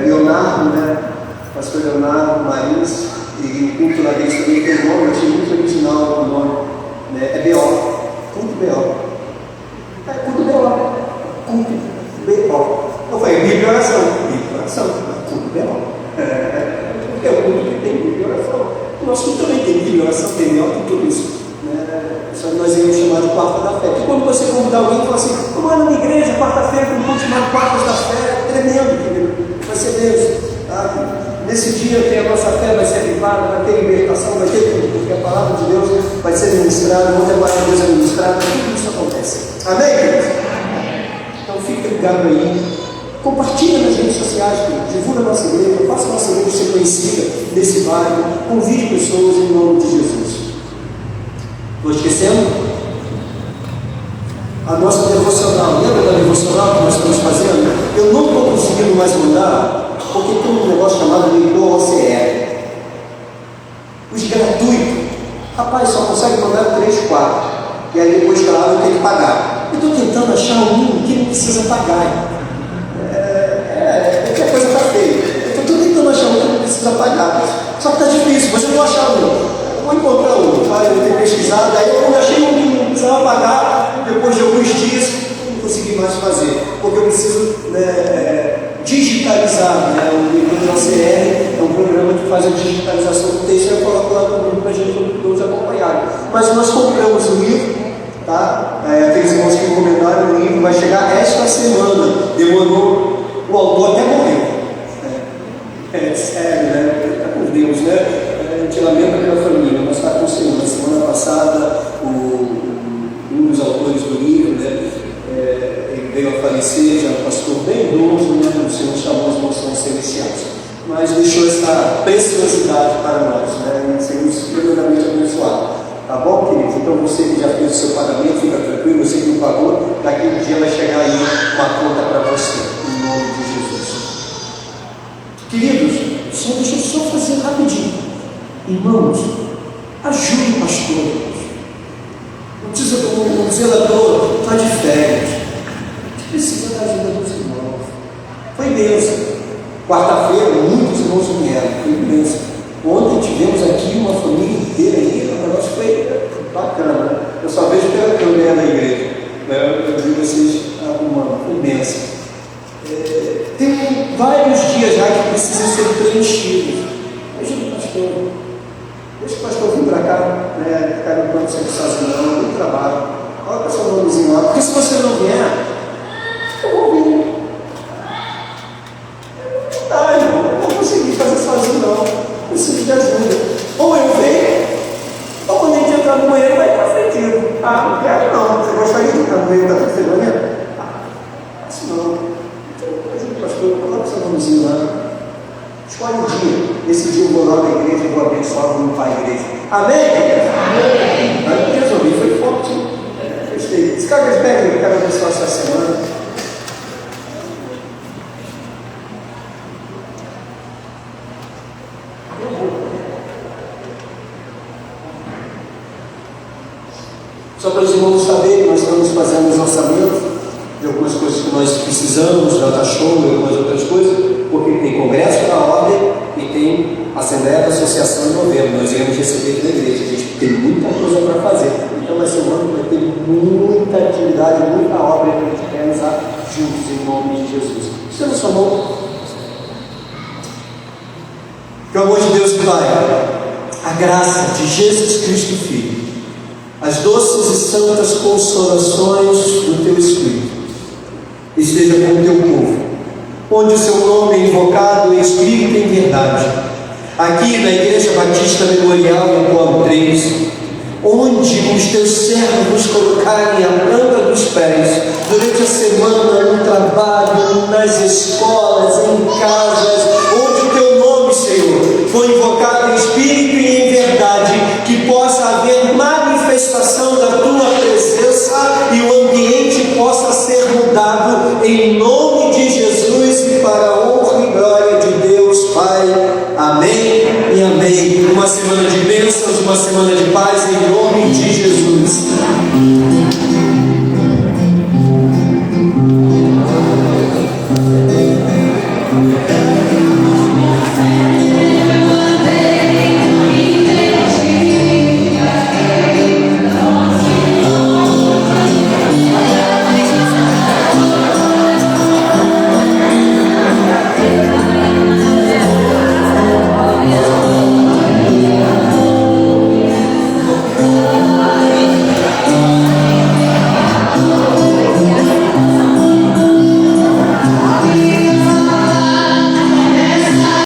Leonardo, né? Pastor Leonardo Marins, e o culto lá deles também tem um nome, eu achei muito original o nome, né? É B.O. Culto B.O. Culto B.O. Culto B.O. Eu falei, Bíblia e oração. Bíblia e oração. Culto B.O. Porque é o culto que tem Bíblia e oração. O nosso culto também tem Bíblia e oração, tem B.O., tem tudo isso. Só que nós iremos chamar de quarta da fé. Porque quando você convidar alguém e falar assim, vamos lá na minha igreja, quarta-feira, tem um culto chamado quartas da fé, tremendo, querido. Vai ser Deus. Tá? nesse dia que a nossa fé vai ser avivada, vai ter libertação, vai ter tudo, porque a palavra de Deus vai ser ministrada, vamos ter a palavra de Deus ministrada, tudo isso acontece. Amém, queridos? Então fique ligado aí, compartilha nas redes sociais, divulga a nossa igreja, faça a nossa igreja ser conhecida nesse bairro, convide pessoas em nome de Jesus. Estou esquecendo? A nossa devocional, lembra da devocional que nós estamos fazendo? Eu não estou conseguindo mais mandar, porque tem um negócio chamado leitor OCR. Os gratuitos, rapaz, só consegue mandar 3, 4. E aí depois, claro, tem que pagar. Eu estou tentando achar um que não precisa pagar. Que a coisa está feia. Eu estou tentando achar um que não precisa pagar. Só que está difícil, mas eu não vou achar um. Vou encontrar um, eu tenho pesquisado, aí eu achei um que não precisava pagar, depois de alguns dias não consegui mais fazer, porque eu preciso digitalizar, o OCR é um programa que faz a digitalização do texto e eu coloco lá também para a gente todos acompanharem. Mas nós compramos o livro, tá? Aqueles irmãos que encomendaram o livro, vai chegar esta semana, demorou, o autor até morreu. Sério, né? Está com Deus, né? A gente lamenta pela família, mas está com o Senhor. Na semana passada, um dos autores do livro, ele veio a falecer, já é um pastor bem idoso, né? O Senhor chamou as moções celestiais, mas deixou essa preciosidade para nós, né? E seremos primeiramente abençoados. Tá bom, queridos? Então você que já fez o seu pagamento, fica tranquilo, você que não pagou, daqui um dia vai chegar aí uma conta para você, em nome de Jesus. Queridos, deixa eu só fazer rapidinho. Irmãos, ajude o pastor. Não precisa de um zelador, está de férias. A gente precisa da ajuda dos irmãos. Foi bênção. Quarta-feira, muitos irmãos vieram. Foi bênção. Ontem tivemos aqui uma família inteira aí. O negócio foi bacana. Eu só vejo pela câmera da igreja. Eu vi vocês arrumando. Foi bênção. Tem vários dias já que precisam ser preenchidos. Ajuda o pastor. Deixa o pastor vir para cá, ficar no campo sempre sozinho, não, tem trabalho. Coloca seu nomezinho lá, porque se você não vier, eu vou vir. Eu não vou conseguir fazer sozinho, não. Preciso de ajuda. Ou eu venho, ou quando a gente entrar no banheiro, vai estar fedido. Não quero não. Você gostaria de entrar no banheiro da terceira? Assim não. Então, ajuda o pastor, coloca seu nomezinho lá. Escolhe um dia. Nesse dia eu vou lá na igreja e vou abençoar, vou limpar a igreja. Amém? Amém. Aí eu resolvi, foi forte. Gostei. Descarga de pé, eu quero abençoar essa semana. Só para os irmãos saberem, nós estamos fazendo os orçamentos de algumas coisas que nós precisamos, data show e algumas outras coisas, porque tem congresso na ordem e tem Assembleia da Associação em novembro. Nós iremos receber aqui na igreja. A gente tem muita coisa para fazer. Então, essa semana vai ter muita atividade, muita obra que a gente quer realizar juntos em nome de Jesus. Estenda a sua mão. Que o amor de Deus Pai, a graça de Jesus Cristo Filho, as doces e santas consolações do Teu Espírito esteja com o Teu povo, onde o Seu nome é invocado em espírito e em verdade, aqui na Igreja Batista Memorial em Coamo 3, onde os Teus servos colocarem a planta dos pés durante a semana, no trabalho, nas escolas, em casas,